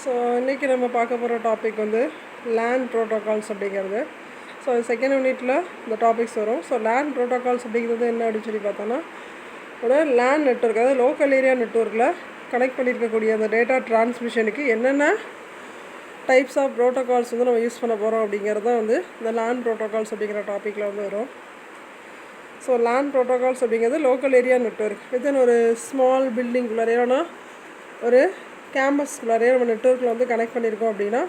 So இன்றைக்கி நம்ம பார்க்க போகிற டாபிக் வந்து லேன் ப்ரோட்டோகால்ஸ் அப்படிங்கிறது. ஸோ செகண்ட் யூனிட்டில் இந்த டாபிக்ஸ் வரும். ஸோ லேன் ப்ரோட்டோகால்ஸ் அப்படிங்கிறது என்ன அப்படின்னு சொல்லி பார்த்தோன்னா, ஒரு லேன் நெட்வொர்க், அதாவது லோக்கல் ஏரியா நெட்வொர்க்கில் கனெக்ட் பண்ணியிருக்கக்கூடிய அந்த டேட்டா டிரான்ஸ்மிஷனுக்கு என்னென்ன டைப்ஸ் ஆஃப் ப்ரோட்டோகால்ஸ் வந்து நம்ம யூஸ் பண்ண போகிறோம் அப்படிங்கிறது தான் வந்து இந்த லேன் ப்ரோட்டோகால்ஸ் அப்படிங்கிற டாப்பிக்கில் வந்து வரும். ஸோ லேன் ப்ரோட்டோகால்ஸ் அப்படிங்கிறது லோக்கல் ஏரியா நெட்வொர்க் வித்தின் ஒரு ஸ்மால் பில்டிங்குள்ளாரையான ஒரு கேம்பஸ்குள்ளாரையே நம்ம நெட்வொர்க்கில் வந்து கனெக்ட் பண்ணியிருக்கோம் அப்படின்னா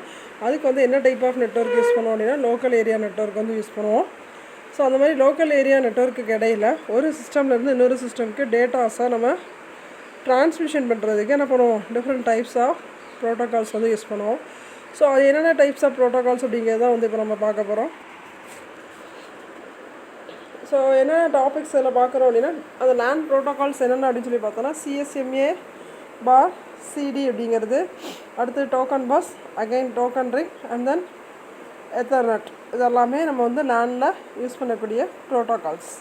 அதுக்கு வந்து என்ன டைப் ஆஃப் நெட்வொர்க் யூஸ் பண்ணுவோம் அப்படின்னா லோக்கல் ஏரியா நெட்வொர்க் வந்து யூஸ் பண்ணுவோம். ஸோ அந்த மாதிரி லோக்கல் ஏரியா நெட்வொர்க்குக்கு இடையில் ஒரு சிஸ்டம்லேருந்து இன்னொரு சிஸ்டம்க்கு டேட்டாஸை நம்ம ட்ரான்ஸ்மிஷன் பண்ணுறதுக்கு என்ன பண்ணுவோம், டிஃப்ரெண்ட் டைப்ஸ் ஆஃப் ப்ரோட்டோகால்ஸ் வந்து யூஸ் பண்ணுவோம். ஸோ அது என்னென்ன டைப்ஸ் ஆஃப் ப்ரோட்டோகால்ஸ் அப்படிங்கிறது தான் வந்து இப்போ நம்ம பார்க்க போகிறோம். ஸோ என்னென்ன டாபிக்ஸ் இதில் பார்க்குறோம் அப்படின்னா, அந்த லேன் ப்ரோட்டோகால்ஸ் என்னென்ன அப்படின்னு சொல்லி பார்த்தோன்னா சிஎஸ்எம்ஏ பார் சிடி அப்படிங்கிறது, அடுத்து token bus, again token ring, and then Ethernet. இதெல்லாமே நம்ம வந்து லேனில் யூஸ் பண்ணக்கூடிய ப்ரோட்டோகால்ஸ்.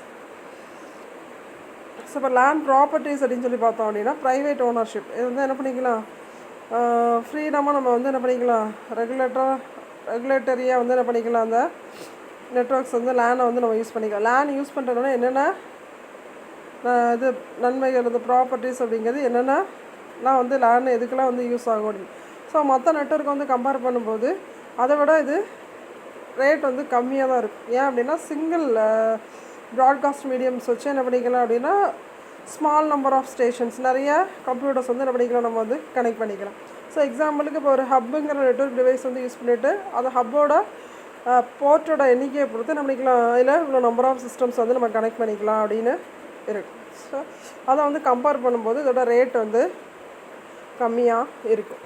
ஸோ இப்போ லேண்ட் ப்ராப்பர்ட்டிஸ் அப்படின்னு சொல்லி பார்த்தோம் அப்படின்னா ப்ரைவேட் ஓனர்ஷிப். இது வந்து என்ன பண்ணிக்கலாம், ஃப்ரீடமாக நம்ம வந்து என்ன பண்ணிக்கலாம், ரெகுலேட்டரியாக வந்து என்ன பண்ணிக்கலாம், அந்த நெட்வொர்க்ஸ் வந்து லேனை வந்து நம்ம யூஸ் பண்ணிக்கலாம். லேன் யூஸ் பண்ணுறதுனால என்னென்ன இது நன்மைகள், இந்த ப்ராப்பர்ட்டிஸ் அப்படிங்கிறது என்னென்னலாம் வந்து லேன் எதுக்கெல்லாம் வந்து யூஸ் ஆகும் அப்படின்னு. ஸோ மற்ற நெட்வொர்க் வந்து கம்பேர் பண்ணும்போது அதை விட இது ரேட் வந்து கம்மியாக தான் இருக்கும். ஏன் அப்படின்னா சிங்கிள் ப்ராட்காஸ்ட் மீடியம்ஸ் வச்சு என்ன பண்ணிக்கலாம் அப்படின்னா ஸ்மால் நம்பர் ஆஃப் ஸ்டேஷன்ஸ், நிறைய கம்ப்யூட்டர்ஸ் வந்து என்ன பண்ணிக்கலாம், நம்ம வந்து கனெக்ட் பண்ணிக்கலாம். ஸோ எக்ஸாம்பிளுக்கு இப்போ ஒரு ஹப்புங்கிற நெட்வொர்க் டிவைஸ் வந்து யூஸ் பண்ணிவிட்டு அந்த ஹப்போட போர்ட்டோட எண்ணிக்கையை பொறுத்து நம்ம பண்ணிக்கலாம், அதில் இவ்வளோ நம்பர் ஆஃப் சிஸ்டம்ஸ் வந்து நம்ம கனெக்ட் பண்ணிக்கலாம் அப்படின்னு இருக்குது. ஸோ அதை வந்து கம்பேர் பண்ணும்போது இதோட ரேட் வந்து கம்மியாக இருக்கும்.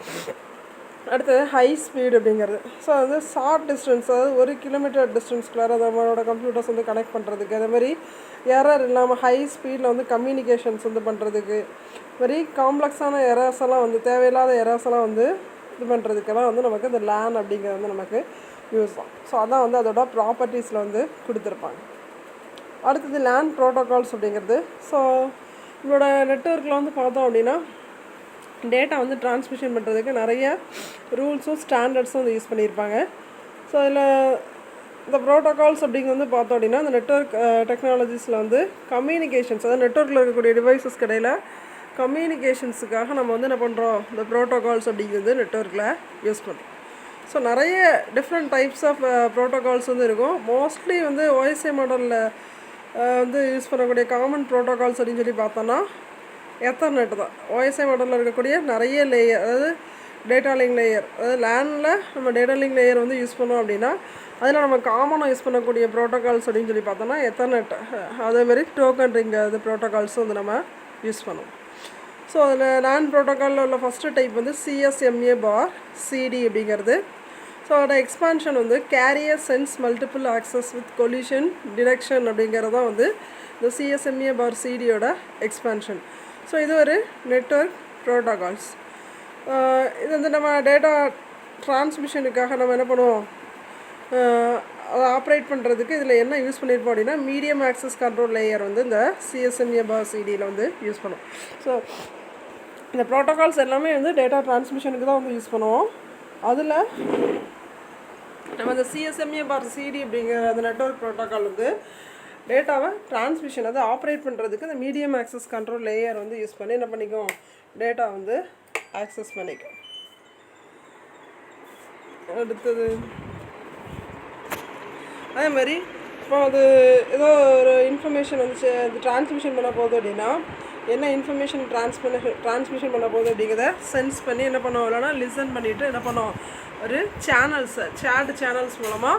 அடுத்தது ஹை ஸ்பீடு அப்படிங்கிறது. ஸோ வந்து ஷார்ட் டிஸ்டன்ஸ், அதாவது 1 கிலோமீட்டர் டிஸ்டன்ஸ்குள்ளார நம்மளோட கம்ப்யூட்டர்ஸ் வந்து கனெக்ட் பண்ணுறதுக்கு, அதே மாதிரி எரர் இல்லாமல் ஹை ஸ்பீடில் வந்து கம்யூனிகேஷன்ஸ் வந்து பண்ணுறதுக்கு, வெரி காம்ப்ளெக்ஸான எரர்ஸ் எல்லாம் வந்து தேவையில்லாத எரர்ஸ் எல்லாம் வந்து இது பண்ணுறதுக்கெல்லாம் வந்து நமக்கு இந்த லேன் அப்படிங்கிறது வந்து நமக்கு யூஸ் தான். ஸோ அதான் வந்து அதோட ப்ராப்பர்ட்டிஸில் வந்து கொடுத்துருப்பாங்க. அடுத்தது லேன் ப்ரோட்டோகால்ஸ் அப்படிங்கிறது. ஸோ இதோட நெட்வொர்க்கில் வந்து பார்த்தோம் அப்படின்னா டேட்டா வந்து டிரான்ஸ்மிஷன் பண்ணுறதுக்கு நிறைய ரூல்ஸும் ஸ்டாண்டர்ட்ஸும் வந்து யூஸ் பண்ணியிருப்பாங்க. ஸோ இதில் இந்த ப்ரோட்டோகால்ஸ் அப்படிங்கிறது வந்து பார்த்தோம் அப்படின்னா இந்த நெட்வொர்க் டெக்னாலஜிஸில் வந்து கம்யூனிகேஷன்ஸ், அதாவது நெட்வொர்க்கில் இருக்கக்கூடிய டிவைசஸ்க்கு இடையில் கம்யூனிகேஷன்ஸுக்காக நம்ம வந்து என்ன பண்ணுறோம், இந்த ப்ரோட்டோகால்ஸ் அப்படிங்கிறது நெட்வொர்க்கில் யூஸ் பண்ணுறோம். ஸோ நிறைய டிஃப்ரெண்ட் டைப்ஸ் ஆஃப் ப்ரோட்டோகால்ஸ் வந்து இருக்கும். மோஸ்ட்லி வந்து ஓஎஸ்ஐ மாடலில் வந்து யூஸ் பண்ணக்கூடிய காமன் ப்ரோட்டோகால்ஸ் அப்படின்னு சொல்லி பார்த்தோன்னா எத்தர்நெட் தான். ஓஎஸ்ஐ மாடலில் இருக்கக்கூடிய நிறைய லேயர், அதாவது டேட்டா லிங்க் லேயர், அதாவது லேனில் நம்ம டேட்டா லிங்க் லேயர் வந்து யூஸ் பண்ணோம் அப்படின்னா அதில் நம்ம காமனாக யூஸ் பண்ணக்கூடிய ப்ரோட்டோகால்ஸ் அப்படின்னு சொல்லி பார்த்தோன்னா எத்தர்நெட், அதேமாதிரி டோக்கன் ரிங் அது ப்ரோட்டோகால்ஸும் வந்து நம்ம யூஸ் பண்ணுவோம். ஸோ அதில் லேன் ப்ரோட்டோகாலில் உள்ள ஃபஸ்ட்டு டைப் வந்து சிஎஸ்எம்ஏ பார் சிடி அப்படிங்கிறது. ஸோ அதோட எக்ஸ்பான்ஷன் வந்து carrier sense multiple access with collision detection அப்படிங்கிறது தான் வந்து இந்த சிஎஸ்எம்ஏ பார் சிடியோட எக்ஸ்பான்ஷன். ஸோ இது ஒரு நெட்வொர்க் ப்ரோட்டோகால்ஸ். இது வந்து நம்ம டேட்டா டிரான்ஸ்மிஷனுக்காக நம்ம என்ன பண்ணுவோம், அதை ஆப்ரேட் பண்ணுறதுக்கு இதில் என்ன யூஸ் பண்ணியிருப்போம் அப்படின்னா மீடியம் ஆக்சஸ் கண்ட்ரோல் லேயர் வந்து இந்த சிஎஸ்எம்ஏ பார் சிடியில் வந்து யூஸ் பண்ணுவோம். ஸோ இந்த ப்ரோட்டோகால்ஸ் எல்லாமே வந்து டேட்டா டிரான்ஸ்மிஷனுக்கு தான் வந்து யூஸ் பண்ணுவோம். அதில் நம்ம இந்த சிஎஸ்எம்ஏ பார் சிடி அப்படிங்கிற அந்த நெட்வொர்க் ப்ரோட்டோகால் வந்து டேட்டாவை டிரான்ஸ்மிஷன், அதை ஆப்ரேட் பண்ணுறதுக்கு இந்த மீடியம் ஆக்சஸ் கண்ட்ரோல் லேயர் வந்து யூஸ் பண்ணி என்ன பண்ணிக்கும், டேட்டா வந்து ஆக்சஸ் பண்ணிக்கும். அடுத்தது அதே மாதிரி இப்போ அது ஏதோ ஒரு இன்ஃபர்மேஷன் வந்து அது டிரான்ஸ்மிஷன் பண்ண போகுது அப்படின்னா என்ன இன்ஃபர்மேஷன் டிரான்ஸ்மிஷன் பண்ண போகுது அப்படிங்கிறத சென்ஸ் பண்ணி என்ன பண்ணுவோம், இல்லைனா லிசன் பண்ணிவிட்டு என்ன பண்ணுவோம், ஒரு சேனல்ஸ் மூலமாக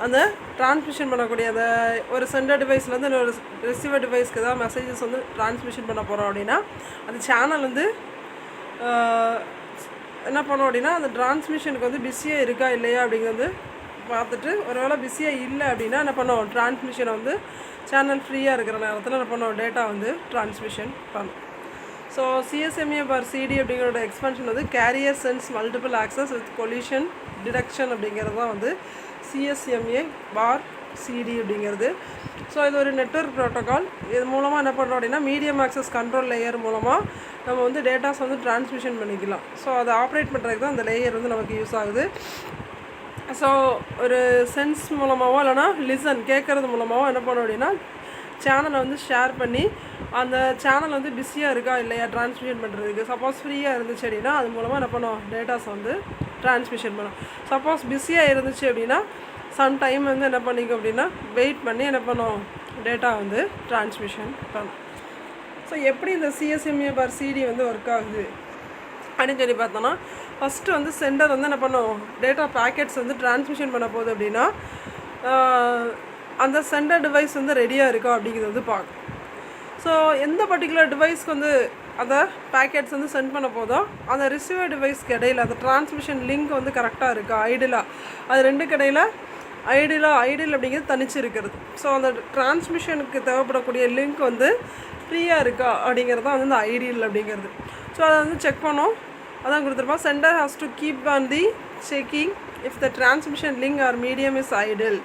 அந்த டிரான்ஸ்மிஷன் பண்ணக்கூடிய அந்த ஒரு சென்டர் டிவைஸ்லேருந்து இன்னொரு ரிசீவர் டிவைஸ்க்கு தான் மெசேஜஸ் வந்து டிரான்ஸ்மிஷன் பண்ண போகிறோம் அப்படின்னா அந்த சேனல் வந்து என்ன பண்ணோம் அப்படின்னா அந்த டிரான்ஸ்மிஷனுக்கு வந்து பிஸியாக இருக்கா இல்லையா அப்படிங்கிறது பார்த்துட்டு, ஒருவேளை பிஸியாக இல்லை அப்படின்னா என்ன பண்ணுவோம், டிரான்ஸ்மிஷனை வந்து சேனல் ஃப்ரீயாக இருக்கிற நேரத்தில் என்ன பண்ணுவோம், டேட்டா வந்து டிரான்ஸ்மிஷன் பண்ணும். ஸோ சிஎஸ்எம்ஏ பார் சிடி அப்படிங்கிறோட எக்ஸ்பென்ஷன் வந்து carrier sense multiple access with collision detection அப்படிங்கிறது தான் வந்து சிஎஸ்எம்ஏ பார் சிடி அப்படிங்கிறது. ஸோ இது ஒரு நெட்வொர்க் ப்ரோட்டோகால். இது மூலமாக என்ன பண்ணுறோம் அப்படின்னா மீடியம் ஆக்சஸ் கண்ட்ரோல் லேயர் மூலமாக நம்ம வந்து டேட்டாஸ் வந்து டிரான்ஸ்மிஷன் பண்ணிக்கலாம். ஸோ அதை ஆப்ரேட் பண்ணுறதுக்கு தான் அந்த லேயர் வந்து நமக்கு யூஸ் ஆகுது. ஸோ ஒரு சென்ஸ் மூலமாகவோ இல்லைனா லிசன் கேட்குறது மூலமாகவோ என்ன பண்ணோம் அப்படின்னா சேனலை வந்து ஷேர் பண்ணி அந்த சேனல் வந்து பிஸியாக இருக்கா இல்லையா டிரான்ஸ்மிஷன் பண்ணுறதுக்கு. சப்போஸ் ஃப்ரீயாக இருந்துச்சு அப்படின்னா அது மூலமாக என்ன பண்ணோம் டேட்டாஸ் வந்து டிரான்ஸ்மிஷன் பண்ணோம். சப்போஸ் பிஸியாக இருந்துச்சு அப்படின்னா சம்டைம் வந்து என்ன பண்ணிக்கும் அப்படின்னா வெயிட் பண்ணி என்ன பண்ணோம் டேட்டா வந்து டிரான்ஸ்மிஷன் பண்ணோம். ஸோ எப்படி இந்த CSMA/CD வந்து ஒர்க் ஆகுது அப்படின்னு சொல்லி பார்த்தோன்னா ஃபஸ்ட்டு வந்து சென்டர் வந்து என்ன பண்ணோம் டேட்டா பேக்கெட்ஸ் வந்து டிரான்ஸ்மிஷன் பண்ண போகுது அப்படின்னா அந்த சென்டர் டிவைஸ் வந்து ரெடியாக இருக்கா அப்படிங்கிறது வந்து பார்க்கும். ஸோ எந்த பர்டிகுலர் டிவைஸ்க்கு வந்து அந்த பேக்கெட்ஸ் வந்து சென்ட் பண்ண போதும் அந்த ரிசீவர் டிவைஸ்க்கு இடையில் அந்த டிரான்ஸ்மிஷன் லிங்க் வந்து கரெக்டாக இருக்கா ஐடியலாக அது ரெண்டுக்கு இடையில் ஐடியல் அப்படிங்கிறது தனிச்சு இருக்கிறது. ஸோ அந்த டிரான்ஸ்மிஷனுக்கு தேவைப்படக்கூடிய லிங்க் வந்து ஃப்ரீயாக இருக்கா அப்படிங்கிறது தான் வந்து இந்த ஐடியல் அப்படிங்கிறது. ஸோ அதை வந்து செக் பண்ணோம். அதான் கொடுத்துருப்போம். Centre has to keep on the checking if the transmission link R medium is idle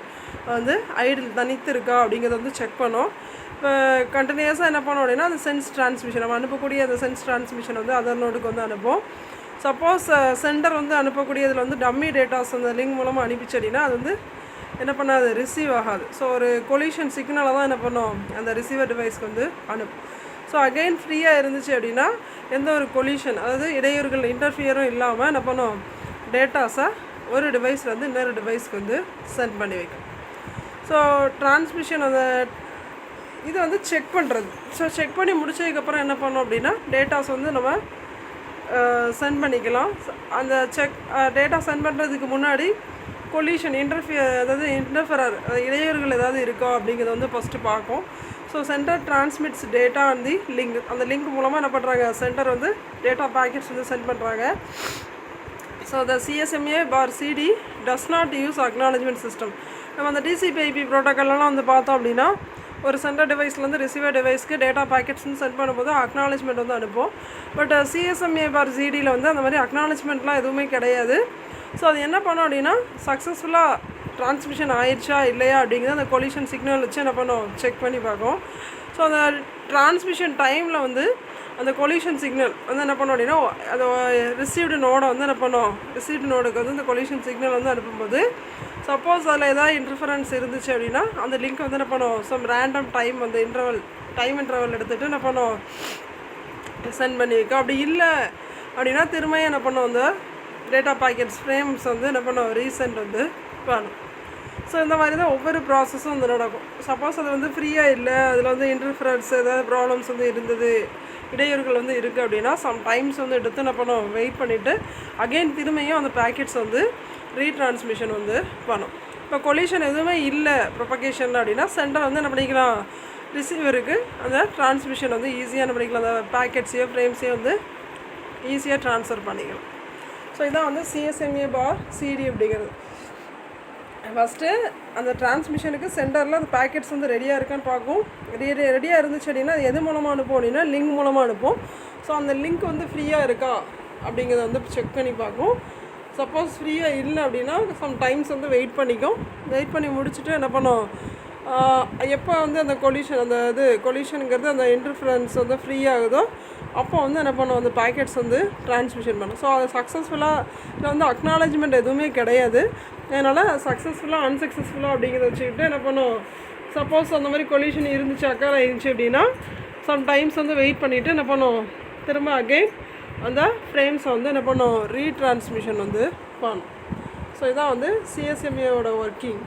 வந்து ஐடில் தனித்து இருக்கா அப்படிங்கிறத வந்து செக் பண்ணோம். இப்போ கண்டினியூஸாக என்ன பண்ணோம் அப்படின்னா அந்த சென்ஸ் டிரான்ஸ்மிஷன் நம்ம அனுப்பக்கூடிய அந்த சென்ஸ் டிரான்ஸ்மிஷன் வந்து அதர் நோடுக்கு வந்து அனுப்போம். சப்போஸ் சென்டர் வந்து அனுப்பக்கூடியதில் வந்து டம்மி டேட்டாஸ் அந்த லிங்க் மூலமாக அனுப்பிச்சு அப்படின்னா அது வந்து என்ன பண்ணாது ரிசீவ் ஆகாது. ஸோ ஒரு கொலிஷன் சிக்னலை தான் என்ன பண்ணோம் அந்த ரிசீவர் டிவைஸ்க்கு வந்து அனுப்பும். ஸோ அகெயின் ஃப்ரீயாக இருந்துச்சு அப்படின்னா எந்த ஒரு கொலிஷன் அதாவது இடையூறுகள் இன்டர்ஃபியரும் இல்லாமல் என்ன பண்ணோம் டேட்டாஸை ஒரு டிவைஸ்லேருந்து இன்னொரு டிவைஸ்க்கு வந்து சென்ட் பண்ணி வைக்கும். ஸோ டிரான்ஸ்மிஷன் அந்த இது வந்து செக் பண்ணுறது. ஸோ செக் பண்ணி முடிச்சதுக்கப்புறம் என்ன பண்ணோம் அப்படின்னா டேட்டாஸ் வந்து நம்ம சென்ட் பண்ணிக்கலாம். அந்த டேட்டா சென்ட் பண்ணுறதுக்கு முன்னாடி கொலிஷன் இன்டர்ஃபரர் இடையூறுகள் ஏதாவது இருக்கா அப்படிங்கிறத வந்து ஃபஸ்ட்டு பார்க்கும். So centre transmits data and the link அந்த லிங்க் மூலமாக என்ன பண்ணுறாங்க சென்டர் வந்து டேட்டா பேக்கெட்ஸ் வந்து சென்ட் பண்ணுறாங்க. So the CSMA/CD does not use acknowledgement system. நம்ம அந்த TCP/IP ப்ரோட்டோக்கால்லாம் வந்து பார்த்தோம் அப்படின்னா ஒரு சென்டர் டிவைஸ்லேருந்து ரிசீவர் டிவைஸ்க்கு டேட்டா பேக்கெட்ஸ் வந்து சென்ட் பண்ணும்போது அக்னாலஜ்மெண்ட் வந்து அனுப்போம். பட் CSMA/CDயில் வந்து அந்த மாதிரி அக்னாலஜ்மெண்ட்லாம் எதுவுமே கிடையாது. ஸோ அது என்ன பண்ணோம் அப்படின்னா சக்ஸஸ்ஃபுல்லாக டிரான்ஸ்மிஷன் ஆயிடுச்சா இல்லையா அப்படிங்கிறது அந்த கொலிஷன் சிக்னல் வச்சு என்ன பண்ணோம் செக் பண்ணி பார்க்கும். ஸோ அந்த டிரான்ஸ்மிஷன் டைமில் வந்து அந்த கொலிஷன் சிக்னல் வந்து என்ன பண்ணோம் அப்படின்னா அது ரிசீவ்டு நோடை வந்து என்ன பண்ணோம் ரிசீவ்டு நோடுக்கு வந்து இந்த கொலிஷன் சிக்னல் வந்து அனுப்பும்போது சப்போஸ் அதில் ஏதாவது இன்டர்ஃபரன்ஸ் இருந்துச்சு அப்படின்னா அந்த லிங்க் வந்து என்ன பண்ணுவோம் சம் ரேண்டம் டைம் வந்து டைம் இன்டர்வல் எடுத்துகிட்டு என்ன பண்ணுவோம் சென்ட் பண்ணி வைக்கும். அப்படி இல்லை அப்படின்னா திரும்ப என்ன பண்ணுவோம் அந்த டேட்டா பேக்கெட்ஸ் ஃப்ரேம்ஸ் வந்து என்ன பண்ணுவோம் ரீசெண்ட் வந்து பண்ணும். ஸோ இந்த மாதிரி தான் ஒவ்வொரு ப்ராசஸும் வந்து நடக்கும். சப்போஸ் அது வந்து ஃப்ரீயாக இல்லை அதில் வந்து இன்டர்ஃபரன்ஸ் ஏதாவது ப்ராப்ளம்ஸ் வந்து இருந்தது இடையூறுகள் வந்து இருக்குது அப்படின்னா சம் டைம்ஸ் வந்து எடுத்து என்ன பண்ணுவோம் வெயிட் பண்ணிவிட்டு அகெயின் திரும்பியும் அந்த பேக்கெட்ஸ் வந்து ரீட்ரான்ஸ்மிஷன் வந்து பண்ணும். இப்போ கொலிஷன் எதுவுமே இல்லை ப்ரொபகேஷன் அப்படின்னா சென்டர் வந்து என்ன பண்ணிக்கலாம் ரிசீவருக்கு அந்த டிரான்ஸ்மிஷன் வந்து ஈஸியாக என்ன பண்ணிக்கலாம் அந்த பேக்கெட்ஸையோ ஃப்ரேம்ஸையோ வந்து ஈஸியாக ட்ரான்ஸ்ஃபர் பண்ணிக்கலாம். ஸோ இதான் வந்து CSMA/CD அப்படிங்கிறது. ஃபஸ்ட்டு அந்த டிரான்ஸ்மிஷனுக்கு சென்டரில் அந்த பேக்கெட்ஸ் வந்து ரெடியாக இருக்கான்னு பார்க்கும். ரெடியாக இருந்துச்சு அப்படின்னா அது எது மூலமாக அனுப்போம் அப்படின்னா லிங்க் மூலமாக அனுப்போம். ஸோ அந்த லிங்க் வந்து ஃப்ரீயாக இருக்கா அப்படிங்கிறத வந்து செக் பண்ணி பார்க்கும். சப்போஸ் ஃப்ரீயாக இல்லை அப்படின்னா சம் டைம்ஸ் வந்து வெயிட் பண்ணி முடிச்சுட்டு என்ன பண்ணோம் எப்போ வந்து அந்த கொலிஷனுங்கிறது அந்த இன்டர்ஃபரன்ஸ் வந்து ஃப்ரீ ஆகுதோ அப்போ வந்து என்ன பண்ணுவோம் அந்த பேக்கெட்ஸ் வந்து டிரான்ஸ்மிஷன் பண்ணும். ஸோ அது சக்ஸஸ்ஃபுல்லாக இதில் வந்து அக்னாலஜ்மெண்ட் எதுவுமே கிடையாது. அதனால் சக்ஸஸ்ஃபுல்லாக அன்சக்ஸஸ்ஃபுல்லாக அப்படிங்கிறத வச்சுக்கிட்டு என்ன பண்ணுவோம் சப்போஸ் அந்த மாதிரி கொலிஷன் அக்கர் இருந்துச்சு அப்படின்னா சம் டைம்ஸ் வந்து வெயிட் பண்ணிவிட்டு என்ன பண்ணுவோம் திரும்ப அகெயின் அந்த ஃப்ரேம்ஸை வந்து என்ன பண்ணுவோம் ரீட்ரான்ஸ்மிஷன் வந்து பண்ணும். ஸோ இதான் வந்து CSMAவோட ஒர்க்கிங்.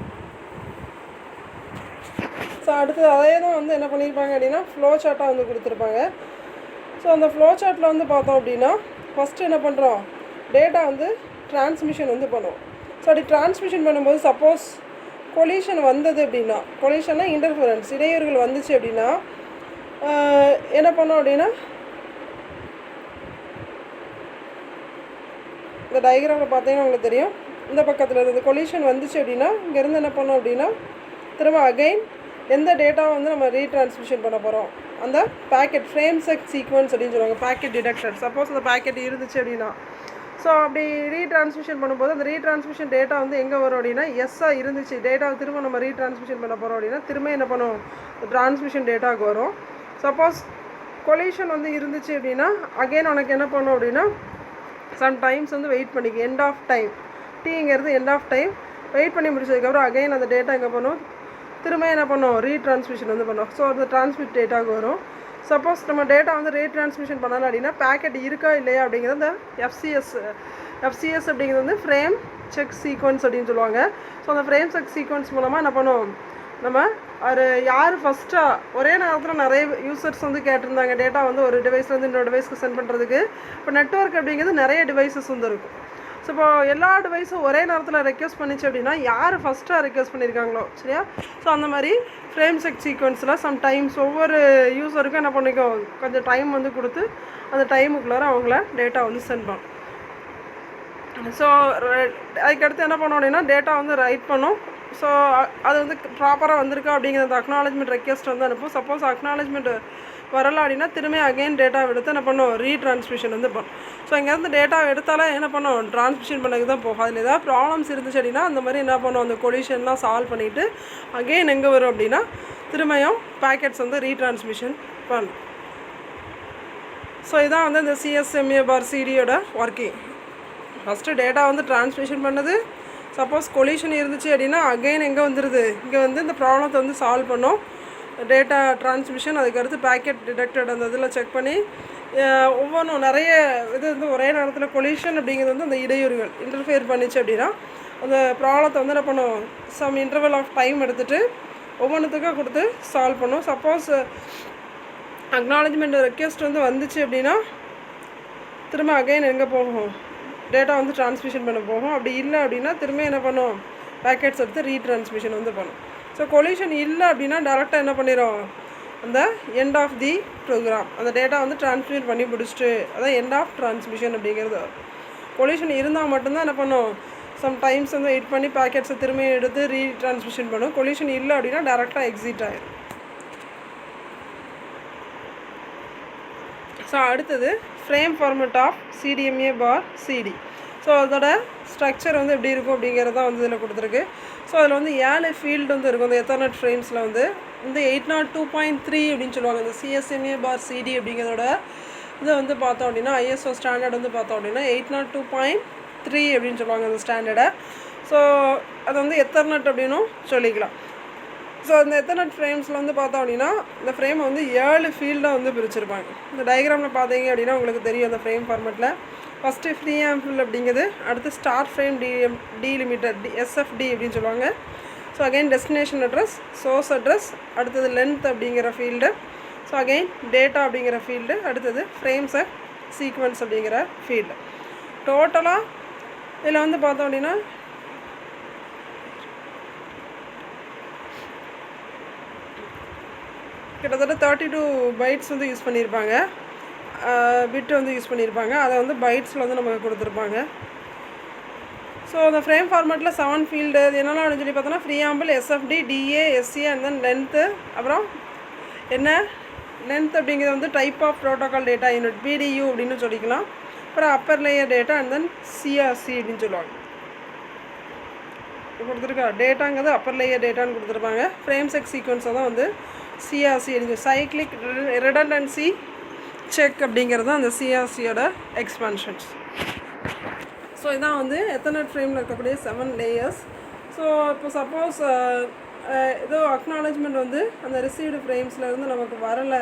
ஸோ அடுத்தது அதே தான் வந்து என்ன பண்ணியிருப்பாங்க அப்படின்னா ஃப்ளோ சார்ட்டாக வந்து கொடுத்துருப்பாங்க. ஸோ அந்த ஃப்ளோ சார்ட்டில் வந்து பார்த்தோம் அப்படின்னா ஃபஸ்ட்டு என்ன பண்ணுறோம் டேட்டா வந்து டிரான்ஸ்மிஷன் வந்து பண்ணுவோம். ஸோ அப்படி டிரான்ஸ்மிஷன் பண்ணும்போது சப்போஸ் கொலிஷன் வந்தது அப்படின்னா கொலிஷன்னா இன்டர்ஃபரன்ஸ் இடையூறுகள் வந்துச்சு அப்படின்னா என்ன பண்ணோம் அப்படின்னா இந்த டயக்ராமில் பார்த்தீங்கன்னா உங்களுக்கு தெரியும் இந்த பக்கத்தில் இருந்து கொலிஷன் வந்துச்சு அப்படின்னா இங்கேருந்து என்ன பண்ணோம் அப்படின்னா திரும்ப அகெயின் எந்த டேட்டாவை வந்து நம்ம ரீட்ரான்ஸ்மிஷன் பண்ண போகிறோம் அந்த பேக்கெட் ஃப்ரேம் செக் சீக்வன்ஸ் அப்படின்னு சொல்லுவாங்க பேக்கெட் டிடெக்ஷன். சப்போஸ் அந்த பேக்கெட் இருந்துச்சு அப்படின்னா ஸோ அப்படி ரீட்ரான்ஸ்மிஷன் பண்ணும்போது அந்த ரீட்ரான்ஸ்மிஷன் டேட்டா வந்து எங்கே வரும் அப்படின்னா எஸ்ஸாக இருந்துச்சு, டேட்டாவை திரும்ப நம்ம ரீட்ரான்ஸ்மிஷன் பண்ண போகிறோம் அப்படின்னா திரும்ப என்ன பண்ணும், ட்ரான்ஸ்மிஷன் டேட்டாவுக்கு வரும். சப்போஸ் கொலிஷன் வந்து இருந்துச்சு அப்படின்னா அகெயின் உனக்கு என்ன பண்ணும் அப்படின்னா சம்டைம்ஸ் வந்து வெயிட் பண்ணிக்க, எண்ட் ஆஃப் டைம், டீங்கிறது எண்ட் ஆஃப் டைம், வெயிட் பண்ணி முடிச்சதுக்கப்புறம் அகெயின் அந்த டேட்டா எங்கே பண்ணும், திரும்ப என்ன பண்ணும், ரீட்ரான்ஸ்மிஷன் வந்து பண்ணும். ஸோ அந்த டிரான்ஸ்மிட் டேட்டாவுக்கு வரும். சப்போஸ் நம்ம டேட்டா வந்து ரீட்ரான்ஸ்மிஷன் பண்ணலாம் அப்படின்னா பேக்கெட் இருக்கா இல்லையா அப்படிங்கிறது அந்த எஃப்சிஎஸ் அப்படிங்கிறது வந்து ஃப்ரேம் செக் சீக்வன்ஸ் அப்படின்னு சொல்லுவாங்க. ஸோ அந்த ஃப்ரேம் செக் சீக்வன்ஸ் மூலமாக என்ன பண்ணுவோம், நம்ம அது யார் ஃபஸ்ட்டாக ஒரே நேரத்தில் நிறைய யூசர்ஸ் வந்து கேட்டிருந்தாங்க டேட்டா வந்து ஒரு டிவைஸ்லேருந்து இன்னொரு டிவைஸ்க்கு சென்ட் பண்ணுறதுக்கு. இப்போ நெட்வொர்க் அப்படிங்கிறது நிறைய டிவைசஸ் வந்து இருக்கும். ஸோ இப்போ எல்லா டிவைஸும் ஒரே நேரத்தில் ரெக்வஸ்ட் பண்ணிச்சு அப்படின்னா யார் ஃபஸ்ட்டாக ரெக்வஸ்ட் பண்ணியிருக்காங்களோ, சரியா. ஸோ அந்த மாதிரி ஃப்ரேம் செக் சீக்வன்ஸில் சம்டைம்ஸ் ஒவ்வொரு யூஸருக்கும் என்ன பண்ணிக்கும், கொஞ்சம் டைம் வந்து கொடுத்து அந்த டைமுக்குள்ளார அவங்கள டேட்டா வந்து சென்ட் பண்ணும். ஸோ அதுக்கடுத்து என்ன பண்ணோம் அப்படின்னா டேட்டா வந்து ரைட் பண்ணும். ஸோ அது வந்து ப்ராப்பராக வந்திருக்கா அப்படிங்கிற அந்த அக்னாலஜ்மெண்ட் ரெக்வெஸ்ட் வந்து அனுப்பும். சப்போஸ் அக்னாலஜ்மெண்ட் வரல அப்படின்னா திரும்பி அகெயின் டேட்டா எடுத்து என்ன பண்ணும், ரீட்ரான்ஸ்மிஷன் வந்து பண்ணும். ஸோ இங்கேருந்து டேட்டா எடுத்தாலே என்ன பண்ணும், ட்ரான்ஸ்மிஷன் பண்ணதுக்கு தான் போகும். அதில் ஏதாவது ப்ராப்ளம்ஸ் இருந்துச்சு அப்படின்னா அந்த மாதிரி என்ன பண்ணும், அந்த கொலிஷன்லாம் சால்வ் பண்ணிவிட்டு அகெயின் எங்கே வரும் அப்படின்னா திரும்பியும் பேக்கெட்ஸ் வந்து ரீட்ரான்ஸ்மிஷன் பண்ணும். ஸோ இதான் வந்து இந்த CSMA/CD ஒர்க்கிங். ஃபஸ்ட்டு டேட்டா வந்து ட்ரான்ஸ்மிஷன் பண்ணுது. சப்போஸ் கொலிஷன் இருந்துச்சு அப்படின்னா அகெயின் எங்கே வந்துடுது, இங்கே வந்து இந்த ப்ராப்ளத்தை வந்து சால்வ் பண்ணோம். டேட்டா ட்ரான்ஸ்மிஷன், அதுக்கடுத்து பேக்கெட் டிடெக்டட் அந்த இதில் செக் பண்ணி ஒவ்வொன்றும் நிறைய இது வந்து ஒரே நேரத்தில் கொலிஷன் அப்படிங்கிறது வந்து அந்த இடையூறுகள் இன்டர்ஃபியர் பண்ணிச்சு அப்படின்னா அந்த ப்ராப்ளத்தை வந்து என்ன பண்ணும், சம் இன்டர்வல் ஆஃப் டைம் எடுத்துகிட்டு ஒவ்வொன்றுத்துக்கும் கொடுத்து சால்வ் பண்ணும். சப்போஸ் அக்னாலஜ்மெண்ட் ரெக்வெஸ்ட் வந்து வந்துச்சு அப்படின்னா திரும்ப அகெயின் எங்கே போகும், டேட்டா வந்து ட்ரான்ஸ்மிஷன் பண்ண போகும். அப்படி இல்லை அப்படின்னா திரும்ப என்ன பண்ணும், பேக்கெட்ஸ் எடுத்து ரீட்ரான்ஸ்மிஷன் வந்து பண்ணும். ஸோ கொலிஷன் இல்லை அப்படின்னா டேரெக்டாக என்ன பண்ணிடும், அந்த எண்ட் ஆஃப் தி ப்ரோக்ராம் அந்த டேட்டா வந்து ட்ரான்ஸ்மிட் பண்ணி முடிச்சுட்டு அதான் எண்ட் ஆஃப் ட்ரான்ஸ்மிஷன் அப்படிங்கிறது. கொலிஷன் இருந்தால் மட்டும்தான் என்ன பண்ணும், சம்டைம்ஸ் வந்து வெயிட் பண்ணி பேக்கெட்ஸை திரும்பி எடுத்து ரீட்ரான்ஸ்மிஷன் பண்ணும். கொலிஷன் இல்லை அப்படின்னா டேரெக்டாக எக்ஸிட் ஆகிடும். ஸோ அடுத்தது frame format of CDMA/CD. So அதோட ஸ்ட்ரக்சர் வந்து எப்படி இருக்கும் அப்படிங்கிறது தான் வந்து இதில் கொடுத்துருக்கு. ஸோ அதில் வந்து 7 ஃபீல்டு வந்து இருக்கும். இந்த எத்தர்நெட் ஃப்ரேம்ஸில் வந்து இந்த 802.3 அப்படின்னு சொல்லுவாங்க. இந்த CSMA/CD அப்படிங்கிறதோட இதை வந்து பார்த்தோம் அப்படின்னா ISO ஸ்டாண்டர்ட் வந்து பார்த்தோம் அப்படின்னா 802.3 அப்படின்னு சொல்லுவாங்க அந்த ஸ்டாண்டர்டை. ஸோ அது வந்து எத்தர்நெட் அப்படின்னும் சொல்லிக்கலாம். ஸோ இந்த எத்தர்நெட் ஃப்ரேம்ஸில் வந்து பார்த்தோம் அப்படின்னா இந்த ஃப்ரேமை வந்து 7 ஃபீல்டாக வந்து பிரிச்சிருப்பாங்க. இந்த டயக்ராமில் பார்த்தீங்க அப்படின்னா உங்களுக்கு தெரியும் அந்த ஃப்ரேம் ஃபார்மெட்டில் ஃபஸ்ட்டு ஃப்ரீ ஆம்பிள் அப்படிங்கிறது, அடுத்து ஸ்டார்ட் ஃப்ரேம் டீலிமிட்டட் SFD அப்படின்னு சொல்லுவாங்க. So again destination address, source address, அடுத்தது லென்த் அப்படிங்கிற ஃபீல்டு, ஸோ அகெயின் டேட்டா அப்படிங்கிற ஃபீல்டு, அடுத்தது ஃப்ரேம்ஸ் சீக்வன்ஸ் அப்படிங்கிற ஃபீல்டு. டோட்டலாக இதில் வந்து பார்த்தோம் அப்படின்னா கிட்டத்தட்ட 32 பைட்ஸ் வந்து யூஸ் பண்ணியிருப்பாங்க, பிட்டு வந்து யூஸ் பண்ணியிருப்பாங்க. அதை வந்து பைட்ஸில் வந்து நமக்கு கொடுத்துருப்பாங்க. ஸோ அந்த ஃப்ரேம் ஃபார்மெட்டில் 7 ஃபீல்டு இது என்னெல்லாம் அப்படின்னு சொல்லி பார்த்தோன்னா preamble, SFD, DA, SC and then length. அப்புறம் என்ன லென்த் அப்படிங்கிறது வந்து type of protocol data unit PDU அப்படின்னு சொல்லிக்கலாம். அப்புறம் upper layer data and then CRC அப்படின்னு சொல்லுவாங்க. கொடுத்துருக்கா டேட்டாங்கிறது அப்பர் லேயர் டேட்டான்னு கொடுத்துருப்பாங்க. ஃப்ரேம் செக் சீக்வன்ஸை தான் வந்து CRC சைக்ளிக் ரிடண்டன்சி செக் அப்படிங்கிறது தான் அந்த CRCயோட எக்ஸ்பான்ஷன்ஸ். ஸோ இதான் வந்து எத்தர்நெட் ஃப்ரேமில் இருக்கக்கூடிய 7 லேயர்ஸ். ஸோ இப்போ சப்போஸ் ஏதோ அக்னாலஜ்மெண்ட் வந்து அந்த ரிசீவ்டு ஃப்ரேம்ஸ்லேருந்து நமக்கு வரலை,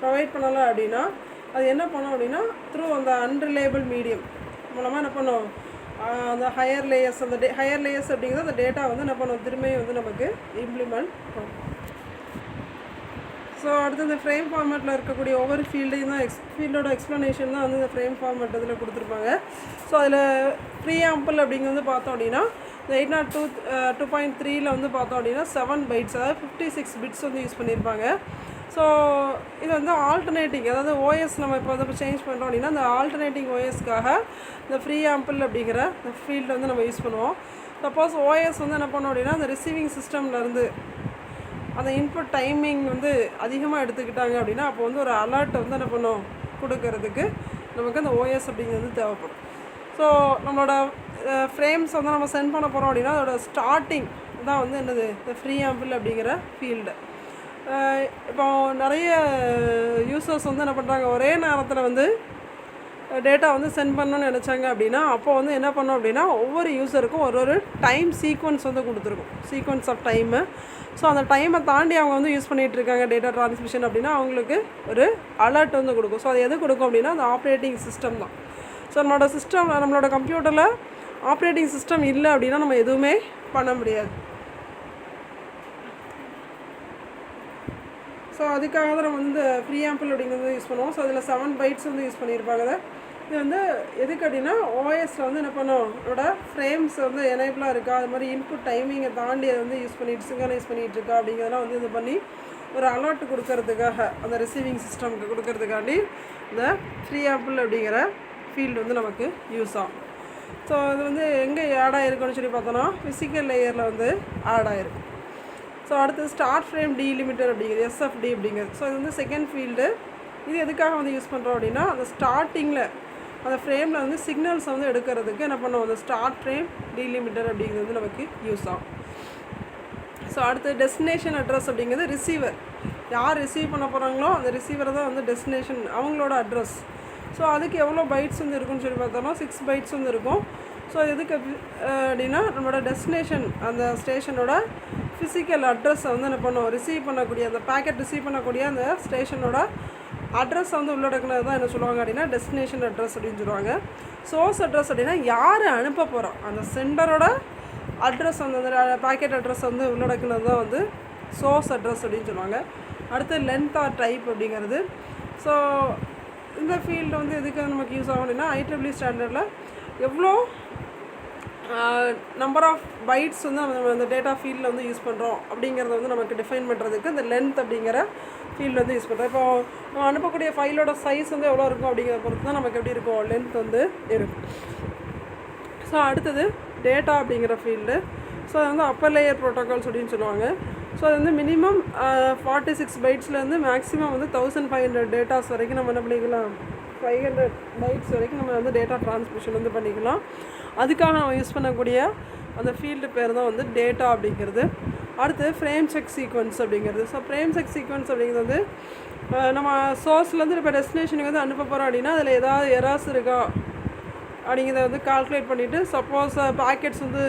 ப்ரொவைட் பண்ணலை அப்படின்னா அது என்ன பண்ணோம் அப்படின்னா த்ரூ அந்த அன்ரிலேபிள் மீடியம் மூலமாக என்ன பண்ணோம், அந்த ஹையர் லேயர்ஸ் ஹையர் லேயர்ஸ் அப்படிங்கிறது அந்த டேட்டா வந்து என்ன பண்ணுவோம் திரும்பியும் வந்து நமக்கு இம்ப்ளிமெண்ட் பண்ணும். ஸோ அடுத்து இந்த ஃப்ரேம் ஃபார்மேட்டில் இருக்கக்கூடிய ஒவ்வொரு ஃபீல்டையும் தான் ஃபீல்டோட எக்ஸ்ப்ளனேஷன் தான் வந்து இந்த ஃப்ரேம் ஃபார்மேட் இதில் கொடுத்துருப்பாங்க. ஸோ அதில் ப்ரீ ஆம்பிள் அப்படிங்கிறது பார்த்தோம் அப்படின்னா இந்த 802.3 வந்து பார்த்தோம் அப்படின்னா 7 பைட்ஸ், அதாவது 56 பிட்ஸ் வந்து யூஸ் பண்ணியிருப்பாங்க. ஸோ இது வந்து ஆல்டர்னேட்டிங், அதாவது OS நம்ம இப்போ வந்து சேஞ்ச் பண்ணுறோம் அப்படின்னா அந்த ஆல்டர்னேட்டிங் OSக்காக இந்த ஃப்ரீ ஆம்பிள் அப்படிங்கிற இந்த ஃபீல்டு வந்து நம்ம யூஸ் பண்ணுவோம். சப்போஸ் OS வந்து என்ன பண்ணோம் அப்படின்னா அந்த ரிசீவிங் சிஸ்டம்லேருந்து அந்த இன்புட் டைமிங் வந்து அதிகமாக எடுத்துக்கிட்டாங்க அப்படின்னா அப்போ வந்து ஒரு அலர்ட் வந்து என்ன பண்ணும் கொடுக்கறதுக்கு நமக்கு அந்த OS அப்படிங்கிறது தேவைப்படும். ஸோ நம்மளோட ஃப்ரேம்ஸ் வந்து நம்ம சென்ட் பண்ண போகிறோம் அப்படின்னா அதோட ஸ்டார்டிங் தான் வந்து என்னது இந்த ஃப்ரீ ஆம்பிள் அப்படிங்கிற ஃபீல்டு. இப்போ நிறைய யூசர்ஸ் வந்து என்ன பண்ணுறாங்க, ஒரே நேரத்தில் வந்து டேட்டா வந்து சென்ட் பண்ணணும்னு நினச்சாங்க அப்படின்னா அப்போ வந்து என்ன பண்ணோம் அப்படின்னா ஒவ்வொரு யூஸருக்கும் ஒரு டைம் சீக்வன்ஸ் வந்து கொடுத்துருக்கும், சீக்வன்ஸ் ஆஃப் டைமு. ஸோ அந்த டைமை தாண்டி அவங்க வந்து யூஸ் பண்ணிகிட்டு இருக்காங்க டேட்டா ட்ரான்ஸ்மிஷன் அப்படின்னா அவங்களுக்கு ஒரு அலர்ட் வந்து கொடுக்கும். ஸோ அது எது கொடுக்கும் அப்படின்னா அந்த ஆப்ரேட்டிங் சிஸ்டம் தான். ஸோ நம்மளோட கம்ப்யூட்டரில் ஆப்ரேட்டிங் சிஸ்டம் இல்லை அப்படின்னா நம்ம எதுவுமே பண்ண முடியாது. ஸோ அதுக்காக தான் நம்ம வந்து ஃப்ரீ ஆம்பிள் அப்படிங்கிறது யூஸ் பண்ணுவோம். ஸோ அதில் 7 bytes வந்து யூஸ் பண்ணியிருப்பாங்க. இது வந்து எதுக்கு அப்படின்னா ஓஎஸில் வந்து என்ன பண்ணோம், அதோட ஃப்ரேம்ஸ் வந்து எனேபிளாக இருக்கா, அது மாதிரி இன்புட் டைமிங்கை தாண்டி அதை வந்து சிங்க்ரனைஸ் பண்ணிகிட்டு இருக்கா அப்படிங்கிறதெல்லாம் வந்து இது பண்ணி ஒரு அலர்ட் கொடுக்கறதுக்காக அந்த ரிசீவிங் சிஸ்டமுக்கு கொடுக்கறதுக்காண்டி இந்த ஃப்ரீ ஆம்பிள் அப்படிங்கிற ஃபீல்டு வந்து நமக்கு யூஸ் ஆகும். ஸோ இது வந்து எங்கே ஆட் ஆகிருக்குன்னு சொல்லி பார்த்தோன்னா ஃபிசிக்கல் லேயரில் வந்து ஆட் ஆகிருக்கு. ஸோ அடுத்து ஸ்டார்ட் ஃப்ரேம் டீலிமிட்டர் அப்படிங்கிறது எஸ்எஃப்டி அப்படிங்கிறது. ஸோ இது வந்து செகண்ட் ஃபீல்டு. இது எதுக்காக வந்து யூஸ் பண்ணுறோம் அப்படின்னா அந்த ஸ்டார்டிங்கில் அந்த ஃப்ரேமில் வந்து சிக்னல்ஸை வந்து எடுக்கிறதுக்கு என்ன பண்ணுவோம், அந்த ஸ்டார்ட் ஃப்ரேம் டீலிமிட்டர் அப்படிங்கிறது வந்து நமக்கு யூஸ் ஆகும். ஸோ அடுத்து டெஸ்டினேஷன் அட்ரஸ் அப்படிங்கிறது ரிசீவர், யார் ரிசீவ் பண்ண போகிறாங்களோ அந்த ரிசீவரை தான் வந்து டெஸ்டினேஷன் அவங்களோட அட்ரஸ். ஸோ அதுக்கு எவ்வளோ பைட்ஸ் வந்து இருக்குன்னு சொல்லி பார்த்தோம்னா 6 bytes வந்து இருக்கும். ஸோ எதுக்கு அப்படின்னா நம்மளோட டெஸ்டினேஷன் அந்த ஸ்டேஷனோட ஃபிசிக்கல் அட்ரஸை வந்து என்ன பண்ணுவோம், ரிசீவ் பண்ணக்கூடிய அந்த பேக்கெட் ரிசீவ் பண்ணக்கூடிய அந்த ஸ்டேஷனோட அட்ரஸ் வந்து உள்ளடக்குனது தான் என்ன சொல்லுவாங்க அப்படின்னா டெஸ்டினேஷன் அட்ரஸ் அப்படின்னு சொல்லுவாங்க. சோர்ஸ் அட்ரஸ் அப்படின்னா யார் அனுப்ப போகிறோம் அந்த சென்டரோட அட்ரஸ் வந்து அந்த பேக்கெட் அட்ரஸ் வந்து உள்ளடக்குனது தான் வந்து சோர்ஸ் அட்ரஸ் அப்படின்னு சொல்லுவாங்க. அடுத்து லென்த் ஆர் டைப் அப்படிங்கிறது. ஸோ இந்த ஃபீல்டு வந்து எதுக்கு நமக்கு யூஸ் ஆகும் அப்படின்னா IEEE ஸ்டாண்டர்டில் எவ்வளோ நம்பர் ஆஃப் பைட்ஸ் வந்து நம்ம அந்த டேட்டா ஃபீல்டில் வந்து யூஸ் பண்ணுறோம் அப்படிங்கிறத வந்து நமக்கு டிஃபைன் பண்ணுறதுக்கு இந்த லென்த் அப்படிங்கிற ஃபீல்டு வந்து யூஸ் பண்ணுறோம். இப்போ நம்ம அனுப்பக்கூடிய ஃபைலோட சைஸ் வந்து எவ்வளோ இருக்கும் அப்படிங்கிறத பொறுத்து தான் நமக்கு எப்படி இருக்கும் லென்த் வந்து இருக்கும். ஸோ அடுத்தது டேட்டா அப்படிங்கிற ஃபீல்டு. ஸோ அது வந்து அப்பர் லேயர் ப்ரோட்டோகால்ஸ் அப்படின்னு சொல்லுவாங்க. ஸோ அது வந்து மினிமம் 46 bytesலேருந்து மேக்ஸிமம் வந்து 1500 டேட்டாஸ் வரைக்கும் நம்ம என்ன பண்ணிக்கலாம், 500 bytes வரைக்கும் நம்ம வந்து டேட்டா ட்ரான்ஸ்மிஷன் வந்து பண்ணிக்கலாம். அதுக்காக நம்ம யூஸ் பண்ணக்கூடிய அந்த ஃபீல்டு பேர் தான் வந்து டேட்டா அப்படிங்கிறது. அடுத்து ஃப்ரேம் செக் சீக்வன்ஸ் அப்படிங்கிறது. ஸோ ஃப்ரேம் செக் சீக்வன்ஸ் அப்படிங்கிறது வந்து நம்ம சோர்ஸ்லேருந்து இப்போ டெஸ்டினேஷனுக்கு வந்து அனுப்ப போகிறோம் அப்படின்னா அதில் ஏதாவது எரர்ஸ் இருக்கா அப்படிங்கிறத வந்து கால்குலேட் பண்ணிவிட்டு சப்போஸ் பேக்கெட்ஸ் வந்து